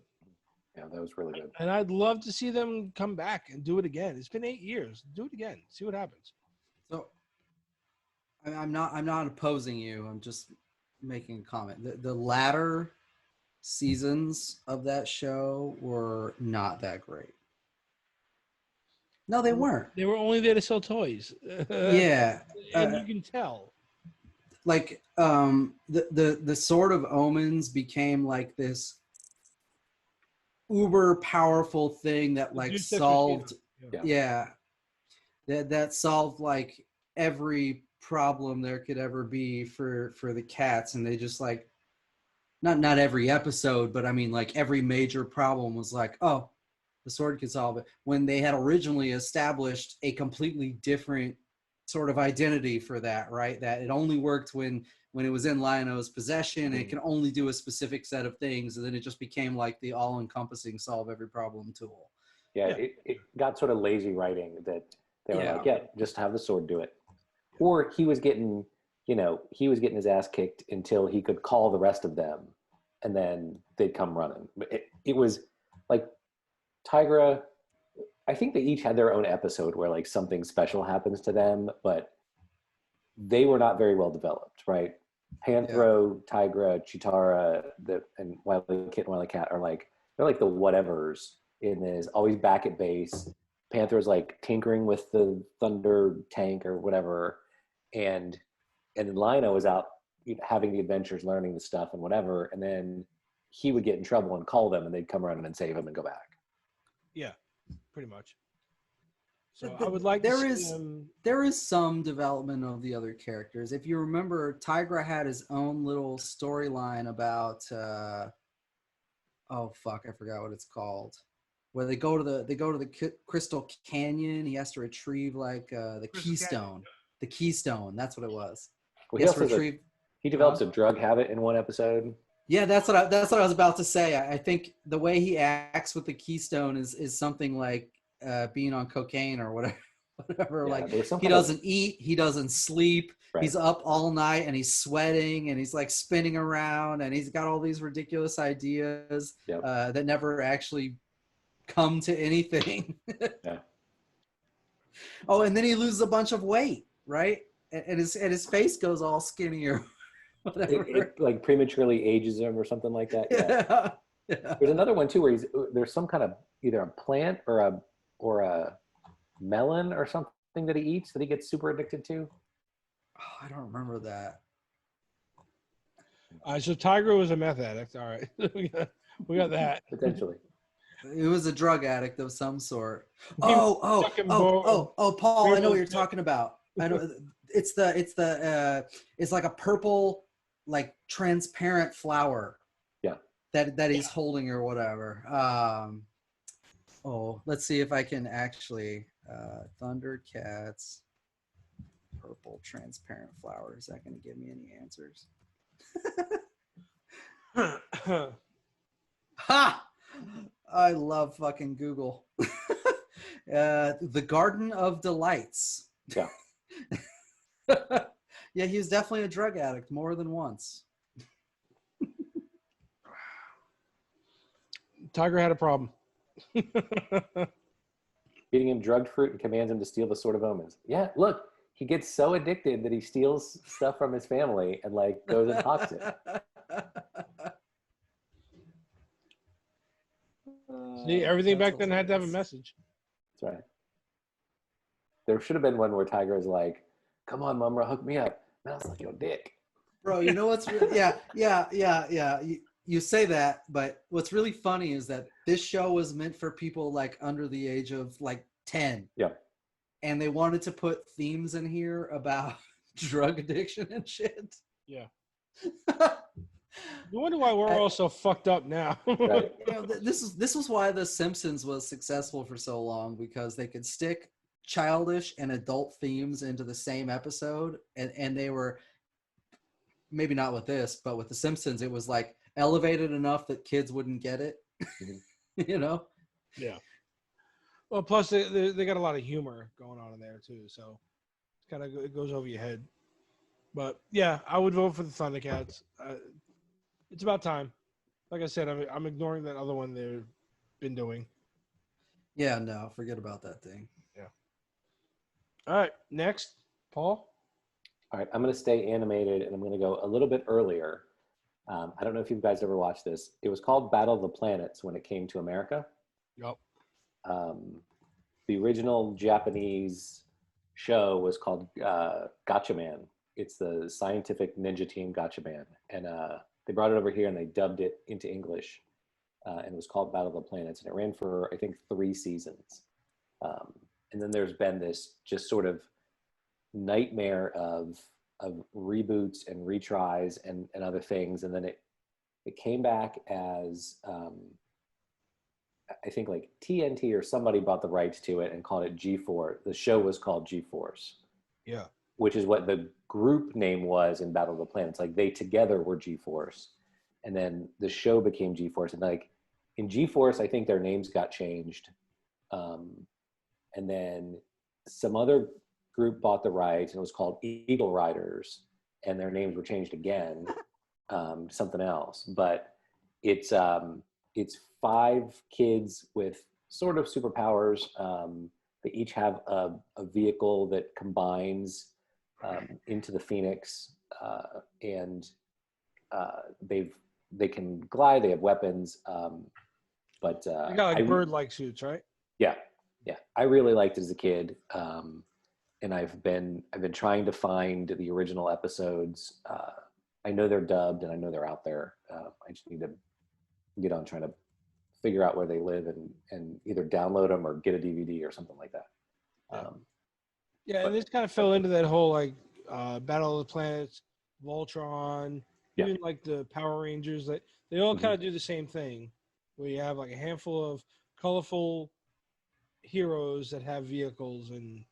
Yeah, that was really good. And I'd love to see them come back and do it again. It's been 8 years. Do it again. See what happens. So I'm not opposing you. I'm just making a comment. The latter seasons of that show were not that great. No, they weren't. They were only there to sell toys. Yeah. And you can tell. Like the Sword of Omens became like this uber powerful thing that like solved that solved like every problem there could ever be for the cats, and they just like not every episode, but I mean like every major problem was like, oh, the sword could solve it, when they had originally established a completely different sort of identity for that, right? That it only worked when when it was in Lion-O's possession, it can only do a specific set of things, and then it just became like the all-encompassing solve every problem tool. Yeah, it got sort of lazy writing that they were like, yeah, just have the sword do it. Or he was getting, his ass kicked until he could call the rest of them, and then they'd come running. It was like Tigra, I think they each had their own episode where like something special happens to them, but they were not very well developed, right? Panthro, Tigra, Chitara, and Wily Kit and Wily Cat are like, they're like the whatevers in this, always back at base. Panther's like tinkering with the Thunder tank or whatever, and Lino was out having the adventures, learning the stuff and whatever, and then he would get in trouble and call them, and they'd come around and save him and go back. Yeah, pretty much. So I would like there is some development of the other characters. If you remember, Tigra had his own little storyline about I forgot what it's called. Where they go to the Crystal Canyon. He has to retrieve like the Keystone. The Keystone, that's what it was. Well, he develops a drug habit in one episode. Yeah, that's what I was about to say. I think the way he acts with the Keystone is something like being on cocaine or whatever. Yeah, like he doesn't eat, he doesn't sleep. Right. He's up all night and he's sweating and he's like spinning around and he's got all these ridiculous ideas that never actually come to anything. Yeah. Oh, and then he loses a bunch of weight, right? And his face goes all skinny or whatever. It like prematurely ages him or something like that. Yeah. Yeah. There's another one too where there's some kind of either a plant or a melon or something that he eats that he gets super addicted to. Oh, I don't remember that. So Tiger was a meth addict. All right, we got that potentially. It was a drug addict of some sort. Paul, I know what you're talking about. I know it's like a purple, like transparent flower. Yeah. That he's holding or whatever. Let's see if I can actually Thundercats purple transparent flower. Is that going to give me any answers? Ha! I love fucking Google. The Garden of Delights. Yeah. Yeah, he was definitely a drug addict more than once. Tiger had a problem. Feeding him drugged fruit and commands him to steal the Sword of Omens. Yeah, look, he gets so addicted that he steals stuff from his family and like goes and hawks it. See, everything back then had to have a message. That's right. There should have been one where Tiger is like, "Come on, Mumra, hook me up." Smells like your dick. Bro, you know what's really, yeah. You say that, but what's really funny is that this show was meant for people like under the age of like 10. Yeah. And they wanted to put themes in here about drug addiction and shit. Yeah. You wonder why we're all so fucked up now. Right. This was why The Simpsons was successful for so long, because they could stick childish and adult themes into the same episode, and they were, maybe not with this, but with The Simpsons, it was like elevated enough that kids wouldn't get it. Yeah. Well, plus they got a lot of humor going on in there too, so it goes over your head. But yeah, I would vote for the Thundercats. It's about time. Like I said, I'm ignoring that other one they've been doing. Yeah, no, forget about that thing. Yeah. All right, next, Paul. All right, I'm going to stay animated, and I'm going to go a little bit earlier. I don't know if you guys ever watched this. It was called Battle of the Planets when it came to America. Yep. The original Japanese show was called Gatchaman. It's the scientific ninja team Gatchaman. And they brought it over here and they dubbed it into English. And it was called Battle of the Planets. And it ran for, I think, 3 seasons. And then there's been this just sort of nightmare of reboots and retries and other things. And then it came back as, I think like TNT or somebody bought the rights to it and called it G4. The show was called G-Force. Yeah. which is what the group name was in Battle of the Planets. Like they together were G-Force, and then the show became G-Force. And like in G-Force, I think their names got changed, and then some other group bought the rights, and it was called Eagle Riders, and their names were changed again, something else. But it's 5 kids with sort of superpowers. They each have a vehicle that combines into the Phoenix, and they can glide. They have weapons, but They got like bird-like suits, right? Yeah. I really liked it as a kid, and I've been trying to find the original episodes. I know they're dubbed, and I know they're out there. I just need to get on trying to figure out where they live and either download them or get a DVD or something like that. And this kind of fell into that whole like Battle of the Planets, Voltron, even like the Power Rangers. That they all kind of do the same thing, where you have like a handful of colorful heroes that have vehicles and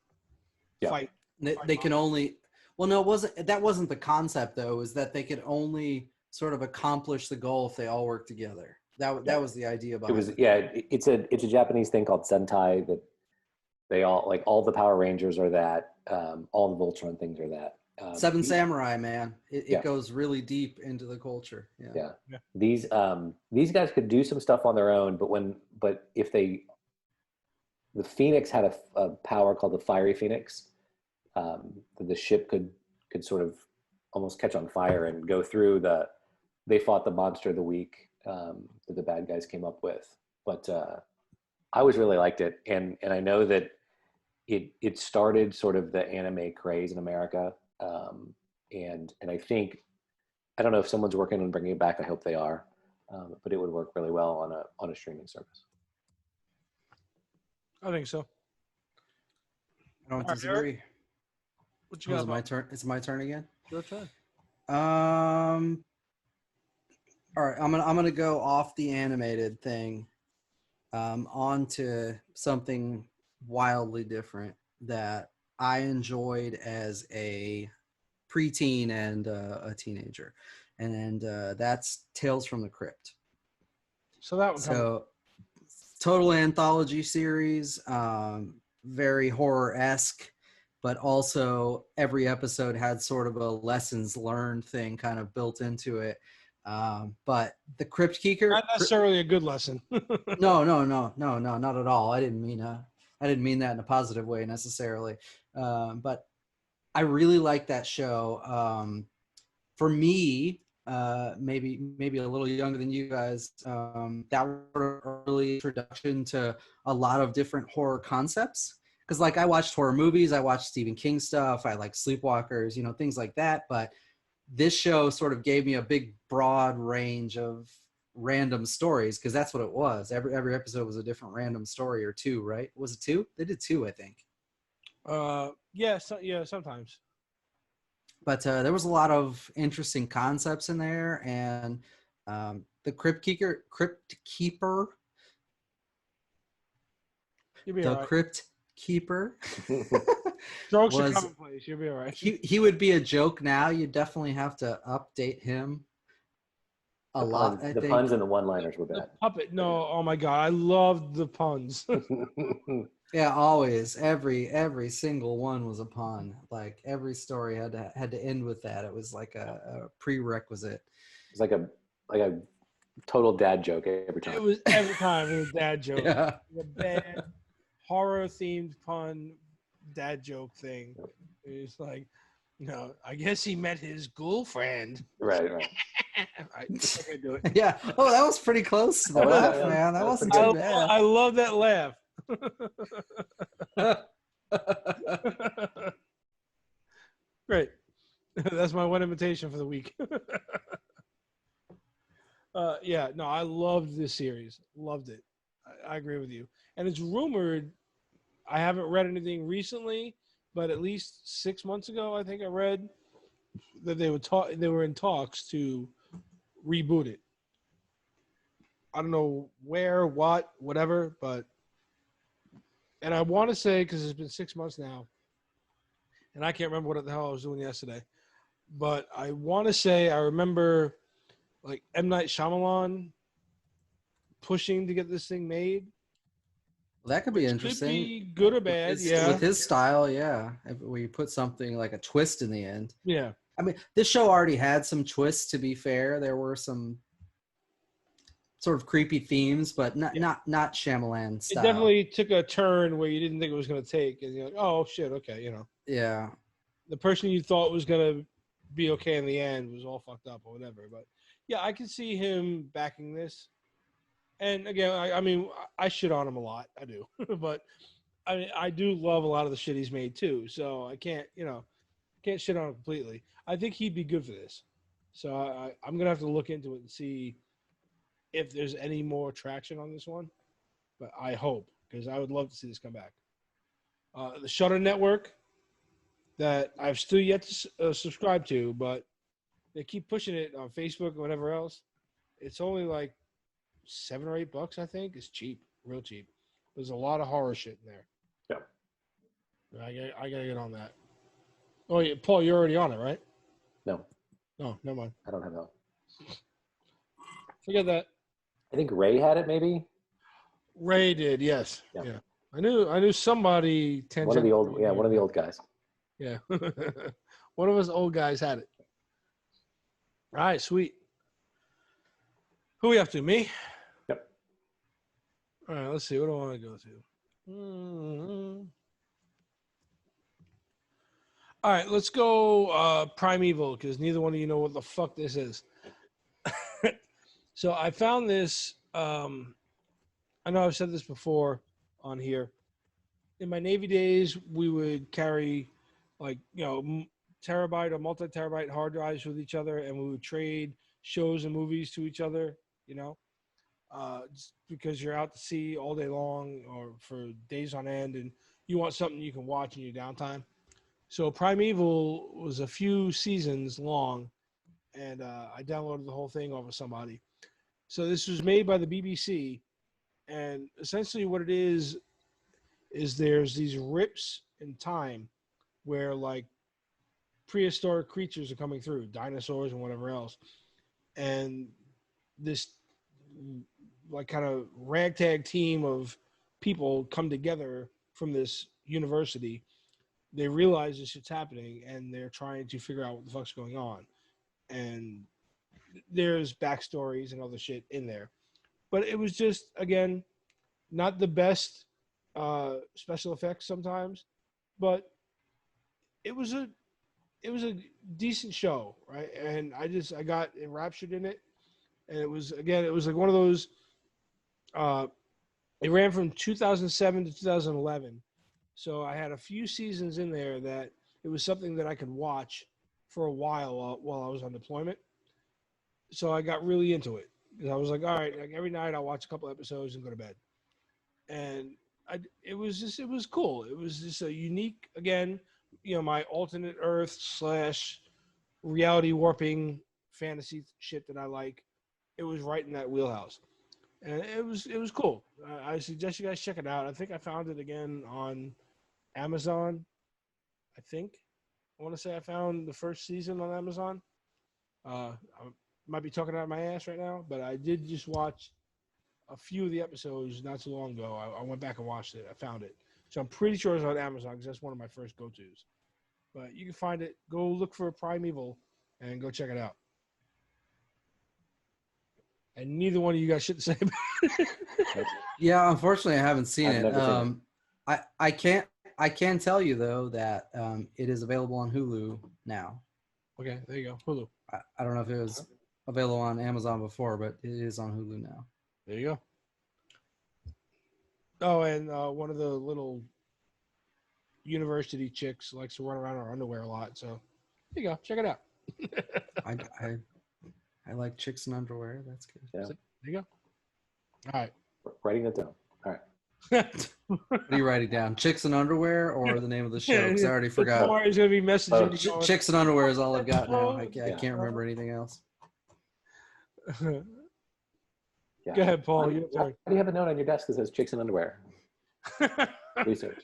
fight. They can only. Well, no, that wasn't the concept though. Is that they could only sort of accomplish the goal if they all work together. That was the idea behind it. It's a Japanese thing called Sentai that they all like all the Power Rangers are that, all the Voltron things are that. Seven Samurai, man. It goes really deep into the culture. Yeah. These guys could do some stuff on their own, but if the Phoenix had a power called the Fiery Phoenix, the ship could sort of almost catch on fire and go through they fought the monster of the week that the bad guys came up with. But I always really liked it, and I know that it started sort of the anime craze in America, and I think, I don't know if someone's working on bringing it back. I hope they are, but it would work really well on a streaming service. I think so. I don't disagree. What you got? Is it my turn? It's my turn again. Your turn. All right, I'm gonna go off the animated thing, onto something wildly different that I enjoyed as a preteen and a teenager, and that's Tales from the Crypt. So total anthology series, very horror-esque, but also every episode had sort of a lessons learned thing kind of built into it. But the Crypt Keeper, not necessarily a good lesson. no, not at all. I didn't mean that in a positive way necessarily. But I really like that show. For me, maybe a little younger than you guys, that was an early introduction to a lot of different horror concepts. Because like I watched horror movies, I watched Stephen King stuff, I like Sleepwalkers, things like that. But this show sort of gave me a big, broad range of random stories, because that's what it was. Every episode was a different random story, or 2, right? Was it 2? They did 2, I think. Sometimes. But there was a lot of interesting concepts in there, and the Crypt Keeper, You'll be the all right. Crypt Keeper. Jokes are commonplace. You'll be all right. He would be a joke now. You definitely have to update him a lot. The puns and the one-liners were bad. The puppet. No, oh my God, I loved the puns. Yeah, always. Every single one was a pun. Like every story had to end with that. It was like a prerequisite. It's like a total dad joke every time. It was every time. It was a dad joke. Yeah. A bad horror-themed pun dad joke thing. It's like, I guess he met his girlfriend. Right. I can't do it. Yeah. Oh, that was pretty close to the laugh, man. That wasn't too bad. I love that laugh. Great. That's my one invitation for the week. I loved this series. Loved it. I agree with you. And it's rumored, I haven't read anything recently, but at least 6 months ago, I think I read that they were in talks to reboot it. I don't know where, whatever, but, and I want to say, because it's been 6 months now, and I can't remember what the hell I was doing yesterday. But I want to say I remember like M. Night Shyamalan pushing to get this thing made. Well, that could be Which interesting. could be good or bad, With his style, yeah. Where you put something like a twist in the end. Yeah. I mean, this show already had some twists, to be fair. There were some sort of creepy themes, but not Shyamalan style. It definitely took a turn where you didn't think it was going to take. And you're like, oh, shit, okay, you know. Yeah. The person you thought was going to be okay in the end was all fucked up or whatever. But, yeah, I can see him backing this. And, again, I mean, I shit on him a lot. I do. But I do love a lot of the shit he's made, too. So I can't, can't shit on him completely. I think he'd be good for this. So I'm going to have to look into it and see if there's any more traction on this one. But I hope, because I would love to see this come back. The Shudder Network that I've still yet to subscribe to, but they keep pushing it on Facebook or whatever else. It's only like $7 or $8, I think. It's cheap, real cheap. There's a lot of horror shit in there. Yeah. I gotta get on that. Oh yeah, Paul, you're already on it, right? No. No, never mind. I don't have that. Forget that. I think Ray had it, maybe. Ray did, yes. Yeah. Yeah. I knew somebody. One of the old guys. Yeah. One of us old guys had it. All right, sweet. Who we up to? Me? Yep. All right, let's see. What do I want to go to? Mm-hmm. All right, let's go Primeval, because neither one of you know what the fuck this is. So I found this. I know I've said this before on here. In my Navy days, we would carry terabyte or multi-terabyte hard drives with each other, and we would trade shows and movies to each other, just because you're out to sea all day long or for days on end, and you want something you can watch in your downtime. So Primeval was a few seasons long, and I downloaded the whole thing off of somebody. So this was made by the BBC, and essentially what it is there's these rips in time where like prehistoric creatures are coming through, dinosaurs and whatever else, and this like kind of ragtag team of people come together from this university. They realize this shit's happening, and they're trying to figure out what the fuck's going on. And there's backstories and other shit in there. But it was just, again, not the best special effects sometimes, but it was a decent show, right? And I got enraptured in it. And it was like one of those, it ran from 2007 to 2011. So I had a few seasons in there that it was something that I could watch for a while I was on deployment. So I got really into it. I was like, all right, like every night I'll watch a couple episodes and go to bed. And it was cool. It was just a unique, again, my alternate Earth / reality warping fantasy shit that I like. It was right in that wheelhouse. And it was cool. I suggest you guys check it out. I think I found it again on Amazon. I want to say I found the first season on Amazon. I might be talking out of my ass right now, but I did just watch a few of the episodes not too long ago. I went back and watched it. I found it. So I'm pretty sure it's on Amazon because that's one of my first go-tos. But you can find it. Go look for Primeval and go check it out. And neither one of you got shit to say about it. Yeah, unfortunately, I haven't seen I've it. never seen it. I can tell you though that it is available on Hulu now. Okay, there you go. Hulu. I don't know if it was available on Amazon before, but it is on Hulu now. There you go. Oh, and one of the little university chicks likes to run around in her underwear a lot. So there you go. Check it out. I like chicks in underwear. That's good. Yeah. There you go. All right. Writing it down. All right. What are you writing down? Chicks in underwear or the name of the show? Because I already forgot. Tomorrow's going to be messaging. Chicks in underwear is all I've got now. I Yeah. can't remember anything else. Yeah. Go ahead, Paul. Your turn. Why do you have a note on your desk that says chicks in underwear? Research.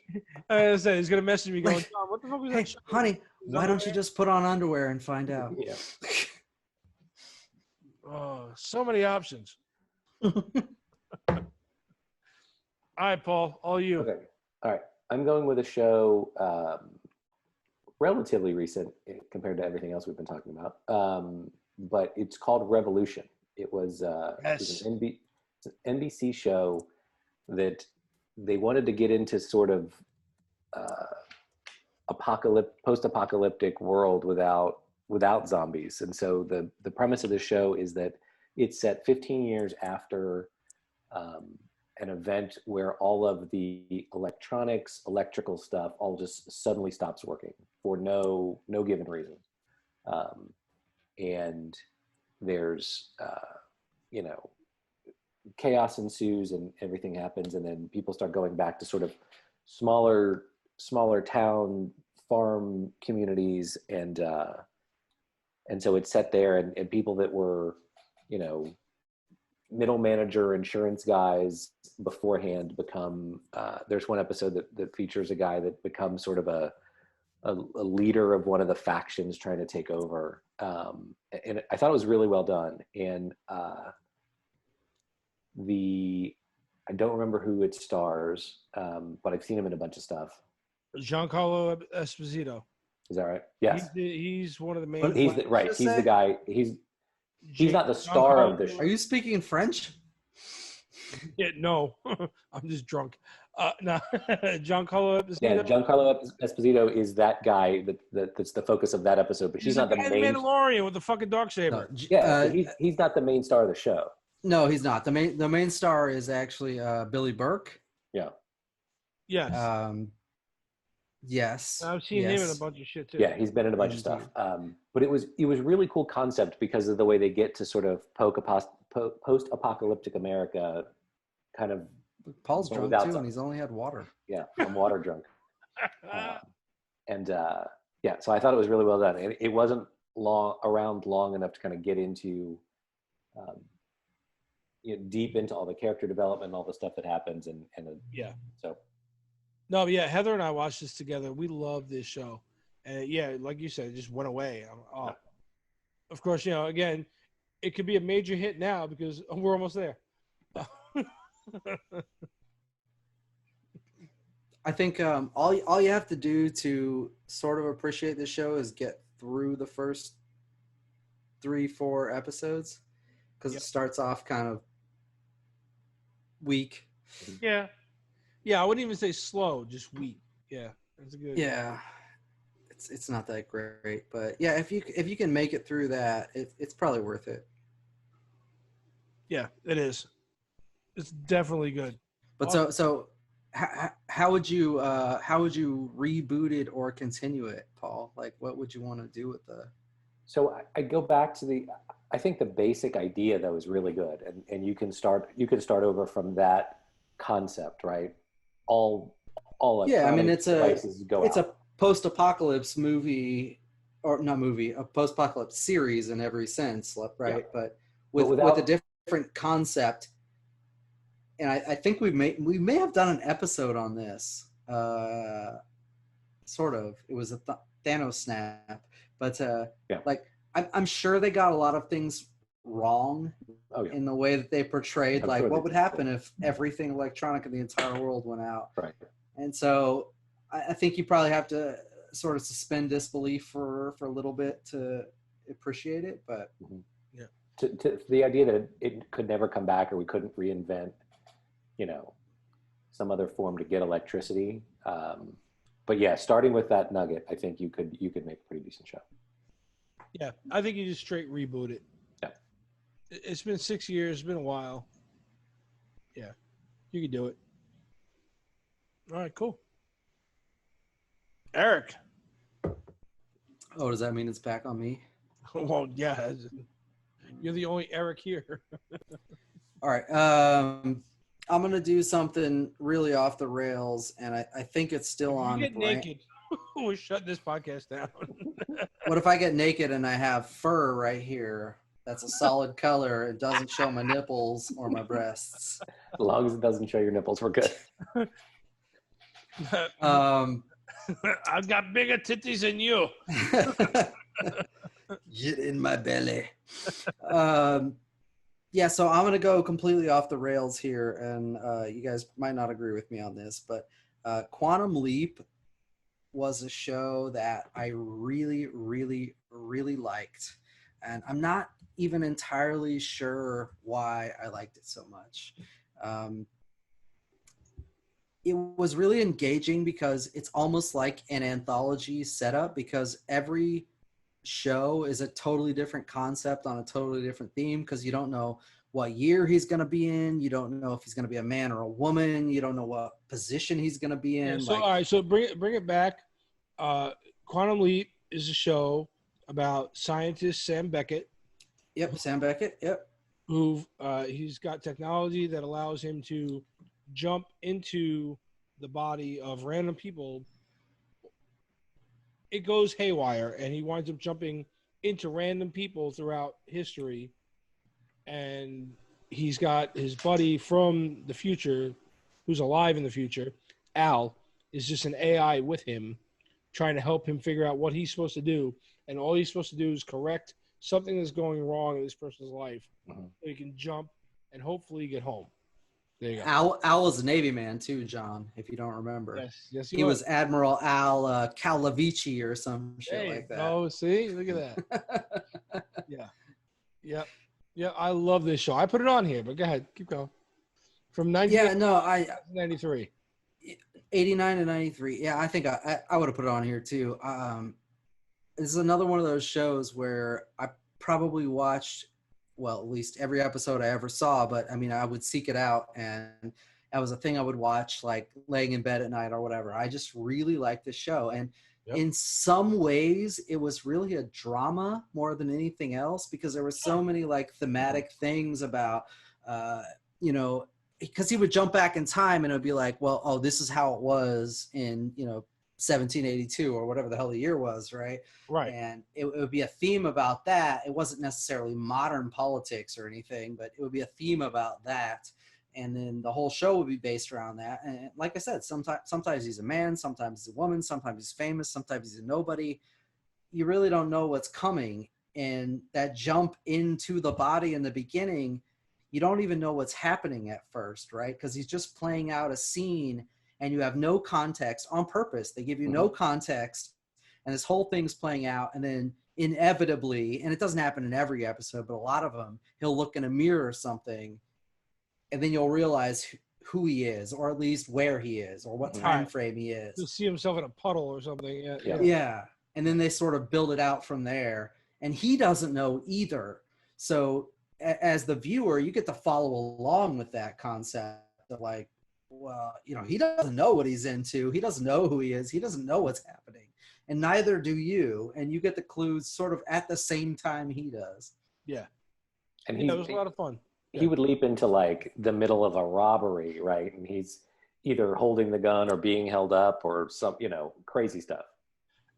I said he's gonna message me going, Like, John, what the fuck was Hey, that? Show? honey, why don't you just put on underwear and find out? Yeah. Oh, so many options. All right, Paul, all you. Okay. All right. I'm going with a show relatively recent compared to everything else we've been talking about. But it's called Revolution. It was, Yes. it's an NBC show that they wanted to get into sort of post-apocalyptic world without zombies. And so the premise of the show is that it's set 15 years after an event where all of the electrical stuff all just suddenly stops working for no given reason. And there's, chaos ensues and everything happens. And then people start going back to sort of smaller town farm communities. And so it's set there and people that were, middle manager insurance guys beforehand become there's one episode that features a guy that becomes sort of a leader of one of the factions trying to take over, and I thought it was really well done. And I don't remember who it stars, but I've seen him in a bunch of stuff. Giancarlo Esposito. Is that right? Yes. He's one of the main. He's the guy. He's not the star of the show. Are you speaking French? Yeah, no, I'm just drunk. No, Giancarlo Esposito. Yeah, Giancarlo Esposito is that guy that's the focus of that episode, but he's not the main. Mandalorian with the fucking darksaber. No, he's not the main star of the show. No, he's not. The main star is actually Billy Burke. Yeah. Yes. Yes. I've seen him in a bunch of shit too. Yeah, he's been in a bunch of stuff. But it was really cool concept because of the way they get to sort of post-apocalyptic America, kind of. Paul's drunk too, and he's only had water. Yeah, I'm water drunk. So I thought it was really well done. It wasn't around long enough to kind of get into, deep into all the character development and all the stuff that happens. So. No, but yeah, Heather and I watched this together. We love this show. And yeah, like you said, it just went away. Of course, again, it could be a major hit now because we're almost there. I think all you have to do to sort of appreciate the show is get through the first 3-4 episodes, because it starts off kind of weak. Yeah. Yeah, I wouldn't even say slow, just weak. Yeah, that's a good. Yeah, it's not that great, but yeah, if you can make it through that, it's probably worth it. Yeah, it is. It's definitely good. But so how would you reboot it or continue it, Paul? Like, what would you want to do with the? So I go back to I think the basic idea though is really good, and you can start over from that concept, right? All yeah, I mean it's a a post-apocalypse movie, or not movie, a post-apocalypse series in every sense, right? Yeah. But with a different concept. And I think we may have done an episode on this, sort of. It was a Thanos snap, but like I'm sure they got a lot of things wrong in the way that they portrayed, what would happen if everything electronic in the entire world went out. Right. And so I think you probably have to sort of suspend disbelief for a little bit to appreciate it. But to the idea that it could never come back, or we couldn't reinvent, some other form to get electricity. But yeah, starting with that nugget, I think you could make a pretty decent show. Yeah, I think you just straight reboot it. Yeah. It's been 6 years. It's been a while. Yeah, you can do it. All right, cool. Eric. Oh, does that mean it's back on me? Well, yeah. You're the only Eric here. All right. I'm going to do something really off the rails, and I think it's still on. You get naked. We're shutting this podcast down. What if I get naked and I have fur right here? That's a solid color. It doesn't show my nipples or my breasts. As long as it doesn't show your nipples, we're good. I've got bigger titties than you. Get in my belly. Yeah, so I'm going to go completely off the rails here, and you guys might not agree with me on this, but Quantum Leap was a show that I really, really, really liked. And I'm not even entirely sure why I liked it so much. It was really engaging because it's almost like an anthology setup, because every show is a totally different concept on a totally different theme, because you don't know what year he's going to be in. You don't know if he's going to be a man or a woman. You don't know what position he's going to be in. Yeah, so, all right, so bring it back. Quantum Leap is a show about scientist Sam Beckett. Yep, Sam Beckett. Yep. Who he's got technology that allows him to jump into the body of random people. It goes haywire, and he winds up jumping into random people throughout history. And he's got his buddy from the future, who's alive in the future. Al is just an AI with him, trying to help him figure out what he's supposed to do. And all he's supposed to do is correct something that's going wrong in this person's life, so he can jump and hopefully get home. There you go. Al was a Navy man too, John, if you don't remember. Yes, he was Admiral Al Calavici or some shit like that. Oh, see? Look at that. Yeah, I love this show. I put it on here, but go ahead. Keep going. From 1993. 89 to 93. Yeah, I think I would have put it on here too. This is another one of those shows where I probably watched, well, at least every episode I ever saw, but I mean, I would seek it out, and that was a thing I would watch, like laying in bed at night or whatever. I just really liked the show. And in some ways it was really a drama more than anything else, because there were so many like thematic things about, because he would jump back in time and it would be like, well, oh, this is how it was in, 1782 or whatever the hell the year was, right? Right. And it would be a theme about that. It wasn't necessarily modern politics or anything, but it would be a theme about that. And then the whole show would be based around that. And like I said, sometimes he's a man, sometimes he's a woman, sometimes he's famous, sometimes he's a nobody. You really don't know what's coming. And that jump into the body in the beginning, you don't even know what's happening at first, right? Because he's just playing out a scene and you have no context on purpose. They give you no context, and this whole thing's playing out. And then inevitably, and it doesn't happen in every episode, but a lot of them, he'll look in a mirror or something, and then you'll realize who he is, or at least where he is, or what time frame he is. He'll see himself in a puddle or something. Yeah. And then they sort of build it out from there. And he doesn't know either. So as the viewer, you get to follow along with that concept of like, well, he doesn't know what he's into. He doesn't know who he is. He doesn't know what's happening. And neither do you. And you get the clues sort of at the same time he does. Yeah. And it was a lot of fun. He would leap into like the middle of a robbery, right? And he's either holding the gun or being held up or some, crazy stuff.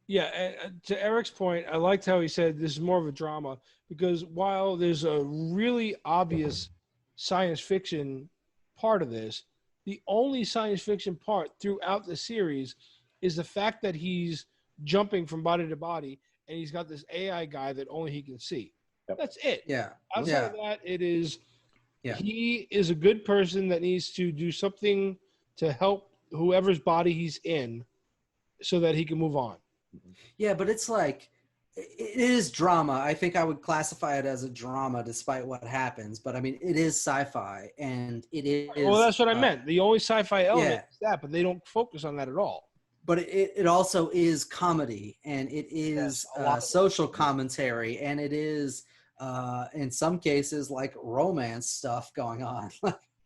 Yeah, and to Eric's point, I liked how he said this is more of a drama, because while there's a really obvious science fiction part of this, the only science fiction part throughout the series is the fact that he's jumping from body to body, and he's got this AI guy that only he can see. Yep. That's it. Yeah. Outside of that, it is he is a good person that needs to do something to help whoever's body he's in so that he can move on. Yeah, but it's like, it is drama. I think I would classify it as a drama despite what happens. But I mean, it is sci-fi, and it is. Well, that's what I meant. The only sci-fi element is that, but they don't focus on that at all. But it also is comedy, and it is social commentary, and it is, in some cases, like romance stuff going on,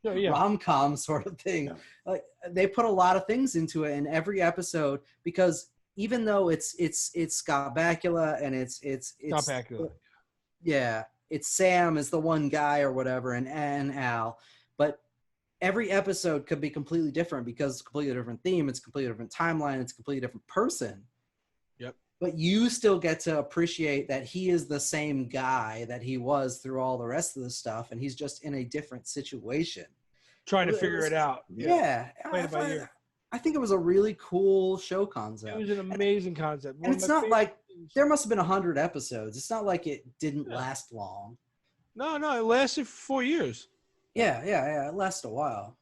rom-com sort of thing. Yeah. Like they put a lot of things into it in every episode, because even though it's Scott Bakula and it's Scott Bakula. Yeah, it's Sam is the one guy or whatever, and Al, but every episode could be completely different because it's a completely different theme, it's a completely different timeline, it's a completely different person. Yep. But you still get to appreciate that he is the same guy that he was through all the rest of the stuff, and he's just in a different situation. Trying to figure it out. Yeah. I think it was a really cool show It concept. was an amazing concept. And it's not like there must have been 100 episodes. It's not like it didn't last long. No, it lasted for 4 years. Yeah. It lasted a while.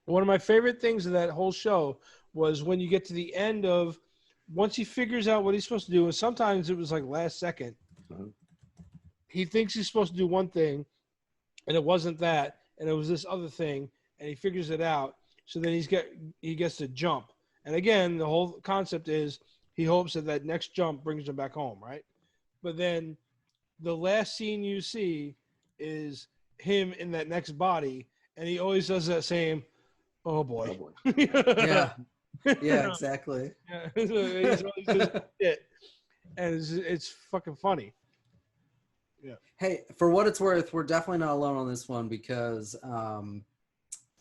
One of my favorite things of that whole show was when you get to the end of, once he figures out what he's supposed to do, and sometimes it was like last second, he thinks he's supposed to do one thing, and it wasn't that, and it was this other thing, and he figures it out. So then he gets to jump. And again, the whole concept is he hopes that next jump brings him back home, right? But then the last scene you see is him in that next body, and he always does that same, oh boy. Yeah, exactly. Yeah. He's always just shit. And it's fucking funny. Yeah. Hey, for what it's worth, we're definitely not alone on this one because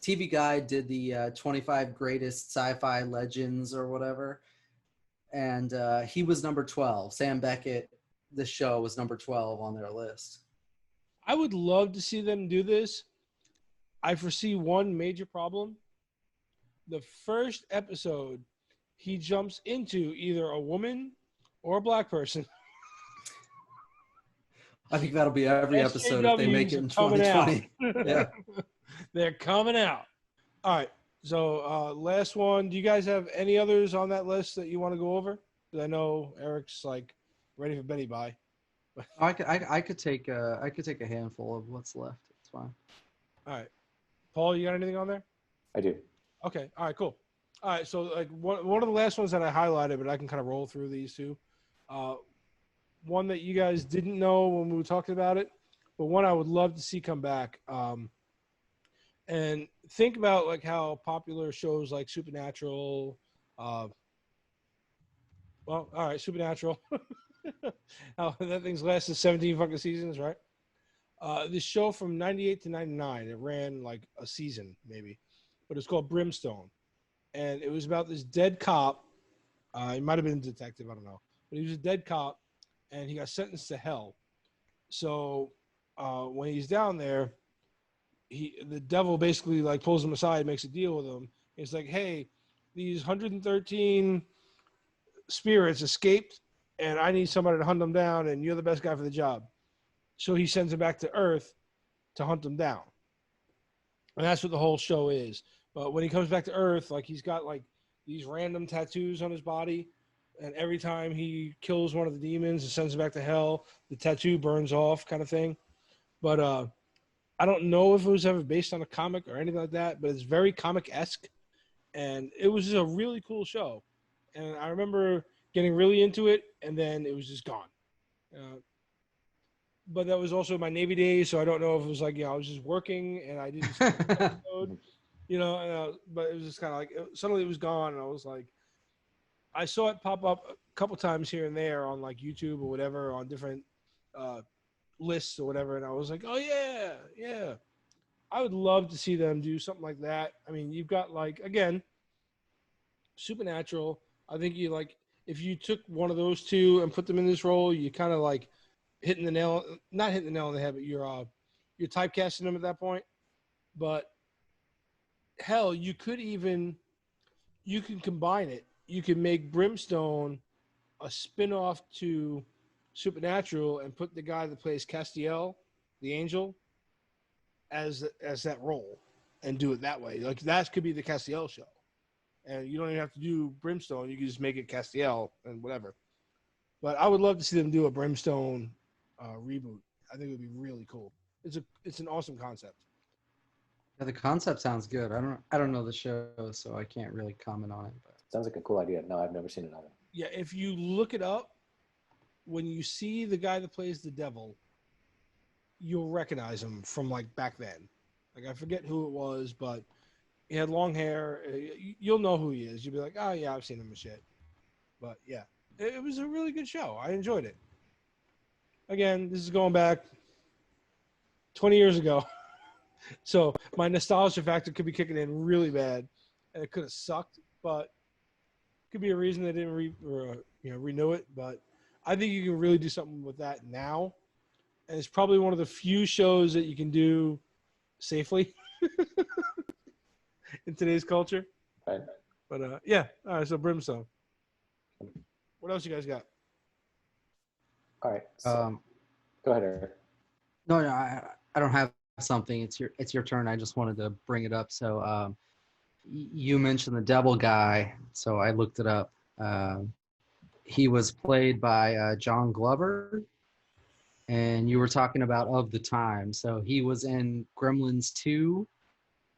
TV Guide did the 25 greatest sci-fi legends or whatever, and he was number 12. Sam Beckett, the show, was number 12 on their list. I would love to see them do this. I foresee one major problem. The first episode, he jumps into either a woman or a black person. I think that'll be every episode if they make it in 2020. Yeah. They're coming out. All right. So last one. Do you guys have any others on that list that you want to go over? Because I know Eric's like ready for Betty Bye. I could take a handful of what's left. It's fine. All right. Paul, you got anything on there? I do. Okay. All right, cool. All right. So like one of the last ones that I highlighted, but I can kind of roll through these two. One that you guys didn't know when we were talking about it, but one I would love to see come back. And think about like how popular shows like Supernatural, Supernatural, how that thing's lasted 17 fucking seasons, right? This show from 98 to 99, it ran like a season maybe, but it's called Brimstone. And it was about this dead cop. He might have been a detective, I don't know. But he was a dead cop, and he got sentenced to hell. So when he's down there, the devil basically like pulls him aside, makes a deal with him. It's like, hey, these 113 spirits escaped, and I need somebody to hunt them down, and you're the best guy for the job. So he sends him back to Earth to hunt them down. And that's what the whole show is. But when he comes back to Earth, like he's got like these random tattoos on his body, and every time he kills one of the demons and sends him back to hell, the tattoo burns off, kind of thing. But I don't know if it was ever based on a comic or anything like that, but it's very comic-esque, and it was just a really cool show. And I remember getting really into it, and then it was just gone. But that was also my Navy days, so I don't know if it was like, I was just working and I didn't see the episode, but it was just kind of like, suddenly it was gone, and I was like, I saw it pop up a couple times here and there on like YouTube or whatever, on different lists or whatever, and I was like, oh yeah. I would love to see them do something like that. I mean, you've got like, again, Supernatural. I think you like, if you took one of those two and put them in this role, you kind of like not hitting the nail on the head, but you're typecasting them at that point. But hell, you can combine it. You can make Brimstone a spin-off to Supernatural and put the guy that plays Castiel, the angel, as that role, and do it that way. Like that could be the Castiel show, and you don't even have to do Brimstone. You can just make it Castiel and whatever. But I would love to see them do a Brimstone reboot. I think it would be really cool. It's an awesome concept. Yeah, the concept sounds good. I don't know the show, so I can't really comment on it. But Sounds like a cool idea. No, I've never seen it either. Yeah, if you look it up, when you see the guy that plays the devil, you'll recognize him from like back then. Like I forget who it was, but he had long hair. You'll know who he is. You'll be like, oh yeah, I've seen him and shit. But yeah, it was a really good show. I enjoyed it. Again, this is going back 20 years ago. So my nostalgia factor could be kicking in really bad, and it could have sucked, but it could be a reason they didn't renew it. But I think you can really do something with that now, and it's probably one of the few shows that you can do safely in today's culture. Right. But yeah, all right. So Brimstone. What else you guys got? All right. So, go ahead, Eric. No, I don't have something. It's your turn. I just wanted to bring it up. So you mentioned the devil guy, so I looked it up. He was played by John Glover, and you were talking about Of the Time. So he was in Gremlins 2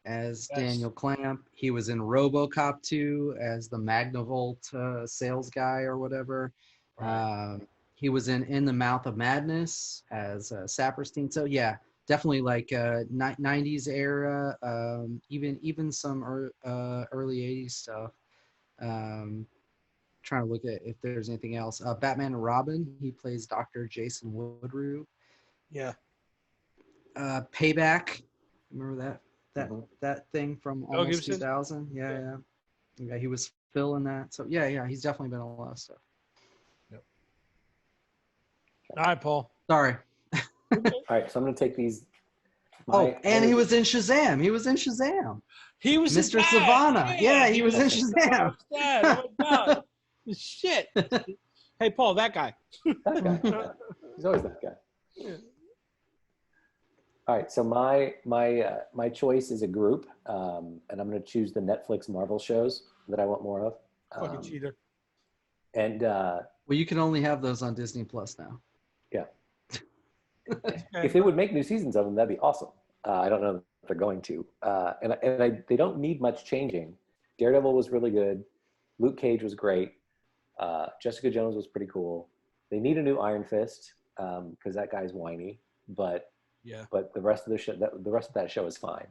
as Daniel Clamp. He was in RoboCop 2 as the Magnavolt sales guy or whatever. Right. He was in The Mouth of Madness as Saperstein. So yeah, definitely like 90s era, even some early 80s stuff. Trying to look at if there's anything else. Batman and Robin, he plays Dr. Jason Woodrue. Yeah. Payback, remember that thing from Mel almost Gibson? 2000? Yeah, he was Phil in that. So yeah, he's definitely been in a lot of stuff. Yep. All right, Paul. Sorry. All right, so I'm going to take these. And he was in Shazam. He was Mr. Mr. Savannah. Yeah, he was in Shazam. Oh my God. Shit. Hey, Paul, that guy. That guy. He's always that guy. Yeah. All right, so my choice is a group, and I'm going to choose the Netflix Marvel shows that I want more of. Fucking cheater. And Well, you can only have those on Disney Plus now. yeah, if they would make new seasons of them, that'd be awesome. I don't know if they're going to, they don't need much changing. Daredevil was really good. Luke Cage was great. Jessica Jones was pretty cool. They need a new Iron Fist because that guy's whiny, but the rest of that show is fine.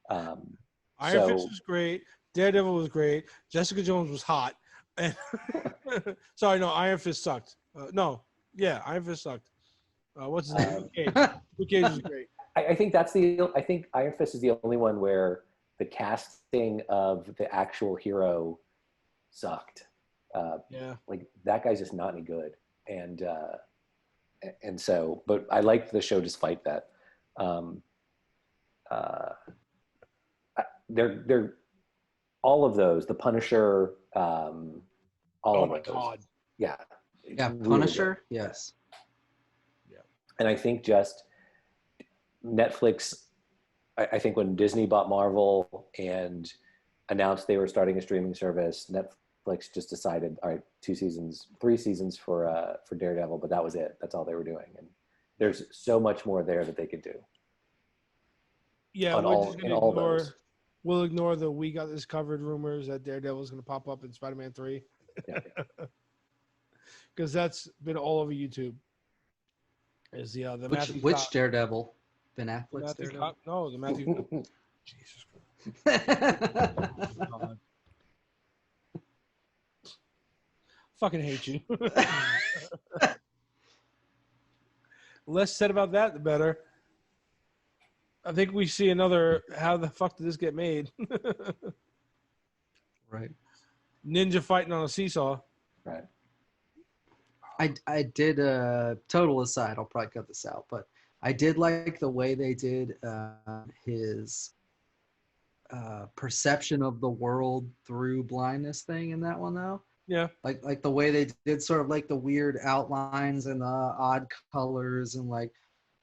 Iron Fist was great. Daredevil was great. Jessica Jones was hot. And sorry, no, Iron Fist sucked. Iron Fist sucked. What's his name? Luke Cage. Luke Cage was great. I think I think Iron Fist is the only one where the casting of the actual hero sucked. Like that guy's just not any good. And so, but I liked the show despite that. They're all of those, the Punisher, all of those. God. Yeah. Punisher. Really yes. Yeah. And I think just Netflix, I think when Disney bought Marvel and announced they were starting a streaming service, Netflix just decided, all right, 3 seasons for Daredevil, but that was it. That's all they were doing. And there's so much more there that they could do. Yeah, we'll ignore the "we got this covered" rumors that Daredevil is going to pop up in Spider-Man 3. Because that's been all over YouTube. Is the which Daredevil? Ben Affleck's Daredevil? No, the Matthew. Jesus Christ. God. Fucking hate you. Less said about that, the better. I think we see another. How the fuck did this get made? Right. Ninja fighting on a seesaw. Right. I did total aside. I'll probably cut this out, but I did like the way they did his perception of the world through blindness thing in that one, though. Yeah. Like the way they did sort of like the weird outlines and the odd colors and like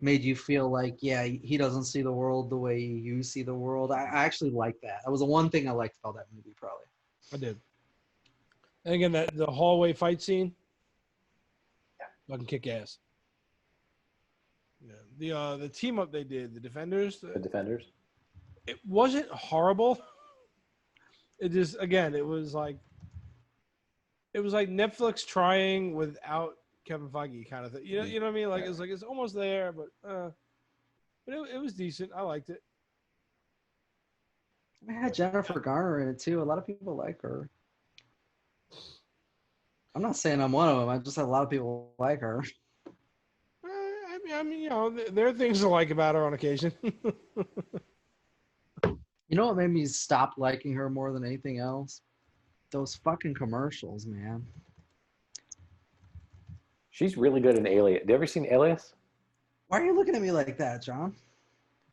made you feel like, yeah, he doesn't see the world the way you see the world. I actually like that. That was the one thing I liked about that movie, probably. I did. And again, the hallway fight scene, fucking kick ass. Yeah. The team up they did, the Defenders. The Defenders. It wasn't horrible. It just, again, it was like Netflix trying without Kevin Feige kind of thing. You know what I mean? Like it's almost there, but it was decent. I liked it. I had Jennifer Garner in it too. A lot of people like her. I'm not saying I'm one of them. I just had a lot of people like her. I mean, there are things to like about her on occasion. You know what made me stop liking her more than anything else? Those fucking commercials, man. She's really good in Alias. Have you ever seen Alias? Why are you looking at me like that, John? I'm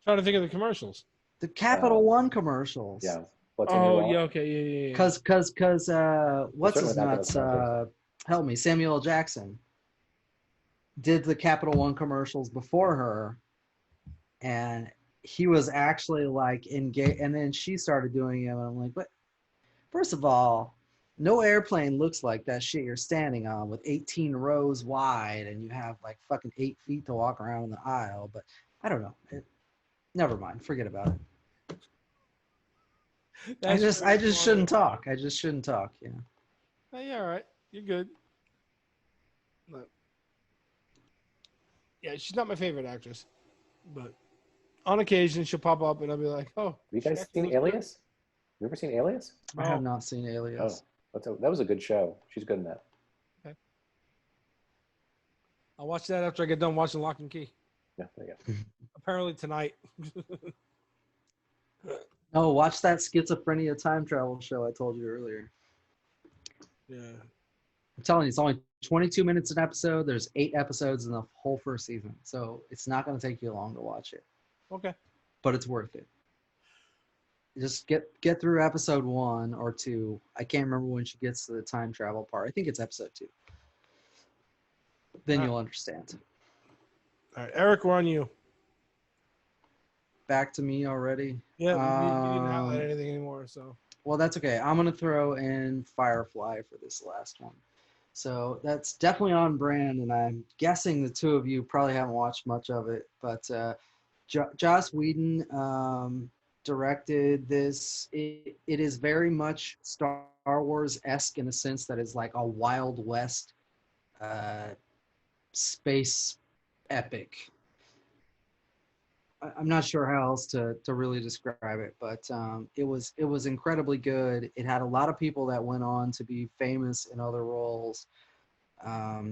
trying to think of the commercials. The Capital One commercials. Yeah. What's in your Oh wallet? yeah, okay, yeah. Cause what's certainly his not gonna nuts? sponsor Help me, Samuel L. Jackson did the Capital One commercials before her, and he was actually like engaged, and then she started doing it, and I'm like, but first of all, no airplane looks like that shit you're standing on with 18 rows wide, and you have like fucking 8 feet to walk around in the aisle. But I don't know. Never mind. Forget about it. I just shouldn't talk. I just shouldn't talk. Yeah. Oh, yeah, all right. You're good. But, yeah, she's not my favorite actress, but on occasion she'll pop up and I'll be like, "Oh, Have you she guys actually seen looks good." Alias? You ever seen Alias? I have Oh, not seen Alias. Oh, that was a good show. She's good in that. okay. I'll watch that after I get done watching Lock and Key. Yeah, there you go. Apparently tonight. Oh, watch that schizophrenia time travel show I told you earlier. Yeah. I'm telling you, it's only 22 minutes an episode. There's 8 episodes in the whole first season, so it's not going to take you long to watch it. Okay. But it's worth it. Just get through episode 1 or 2. I can't remember when she gets to the time travel part. I think it's episode 2. Then you'll understand. All right, Eric, we're on you. Back to me already. Yeah, you didn't highlight anything anymore, so. Well, that's okay. I'm going to throw in Firefly for this last one. So that's definitely on brand, and I'm guessing the two of you probably haven't watched much of it. But Joss Whedon directed this. It is very much Star Wars-esque in a sense that it's like a Wild West space epic. I'm not sure how else to really describe it, but it was incredibly good. It had a lot of people that went on to be famous in other roles. I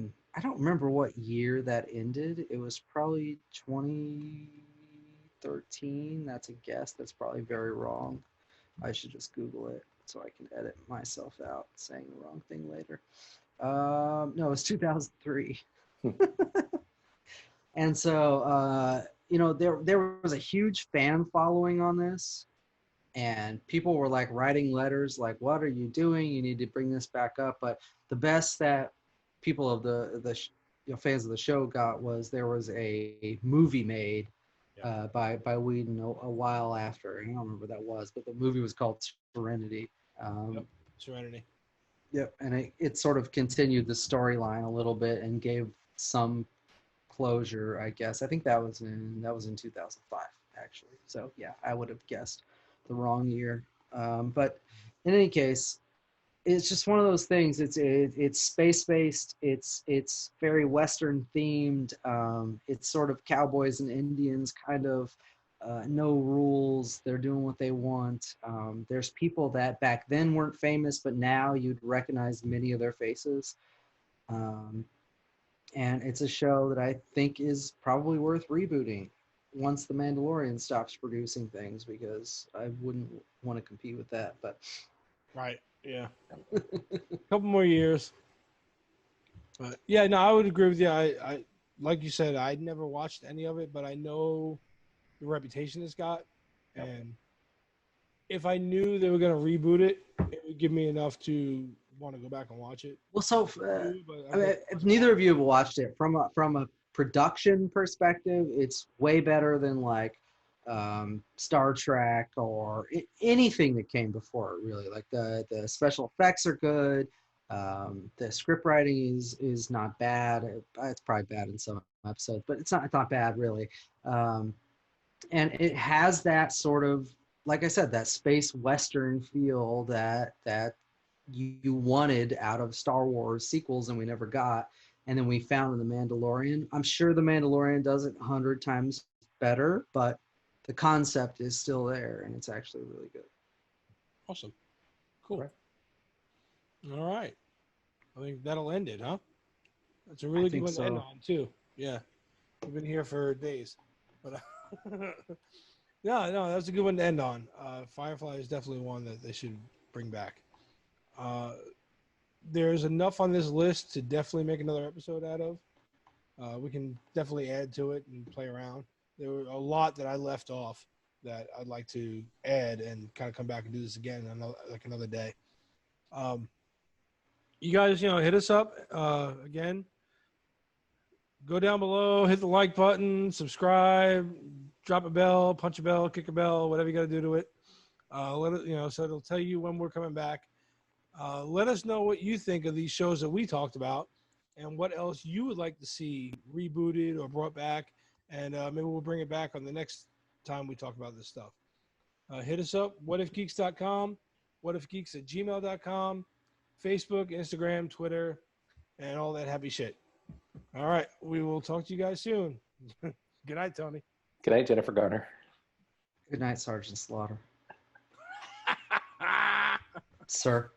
don't remember what year that ended. It was probably 2013. That's a guess. That's probably very wrong. I should just Google it so I can edit myself out saying the wrong thing later. No, it was 2003. And so, there was a huge fan following on this, and people were like writing letters like, "What are you doing? You need to bring this back up." But the best that people of the fans of the show got was there was a movie made by Whedon a while after. I don't remember what that was, but the movie was called Serenity. Serenity. Yep, and it sort of continued the storyline a little bit and gave some closure, I guess. I think that was in 2005 actually. So yeah, I would have guessed the wrong year. But in any case, it's just one of those things. It's space based. It's very Western themed. It's sort of cowboys and Indians kind of. No rules. They're doing what they want. There's people that back then weren't famous, but now you'd recognize many of their faces. And it's a show that I think is probably worth rebooting once The Mandalorian stops producing things, because I wouldn't want to compete with that. But right, yeah, a couple more years. But yeah, no, I would agree with you. I like you said, I never watched any of it, but I know the reputation it's got, and if I knew they were going to reboot it, it would give me enough to want to go back and watch it. Well, so if neither of you have watched it, from a production perspective, it's way better than like Star Trek or anything that came before it. Really, like the special effects are good. The script writing is not bad. It's probably bad in some episodes, but it's not bad really. And it has that sort of, like I said, that space Western feel that you wanted out of Star Wars sequels and we never got, and then we found in The Mandalorian. I'm sure The Mandalorian does it 100 times better, but the concept is still there, and it's actually really good. Awesome. Cool. All right. I think that'll end it, huh? That's a really good one to end on, too. Yeah. We've been here for days. But no, that's a good one to end on. Firefly is definitely one that they should bring back. There's enough on this list to definitely make another episode out of. We can definitely add to it and play around. There were a lot that I left off that I'd like to add and kind of come back and do this again another day. You guys, hit us up again. Go down below, hit the like button, subscribe, drop a bell, punch a bell, kick a bell, whatever you got to do to it. Let it, so it'll tell you when we're coming back. Let us know what you think of these shows that we talked about, and what else you would like to see rebooted or brought back, and maybe we'll bring it back on the next time we talk about this stuff. Hit us up, whatifgeeks.com, whatifgeeks@gmail.com, Facebook, Instagram, Twitter, and all that happy shit. All right, we will talk to you guys soon. Good night, Tony. Good night, Jennifer Garner. Good night, Sergeant Slaughter. Sir.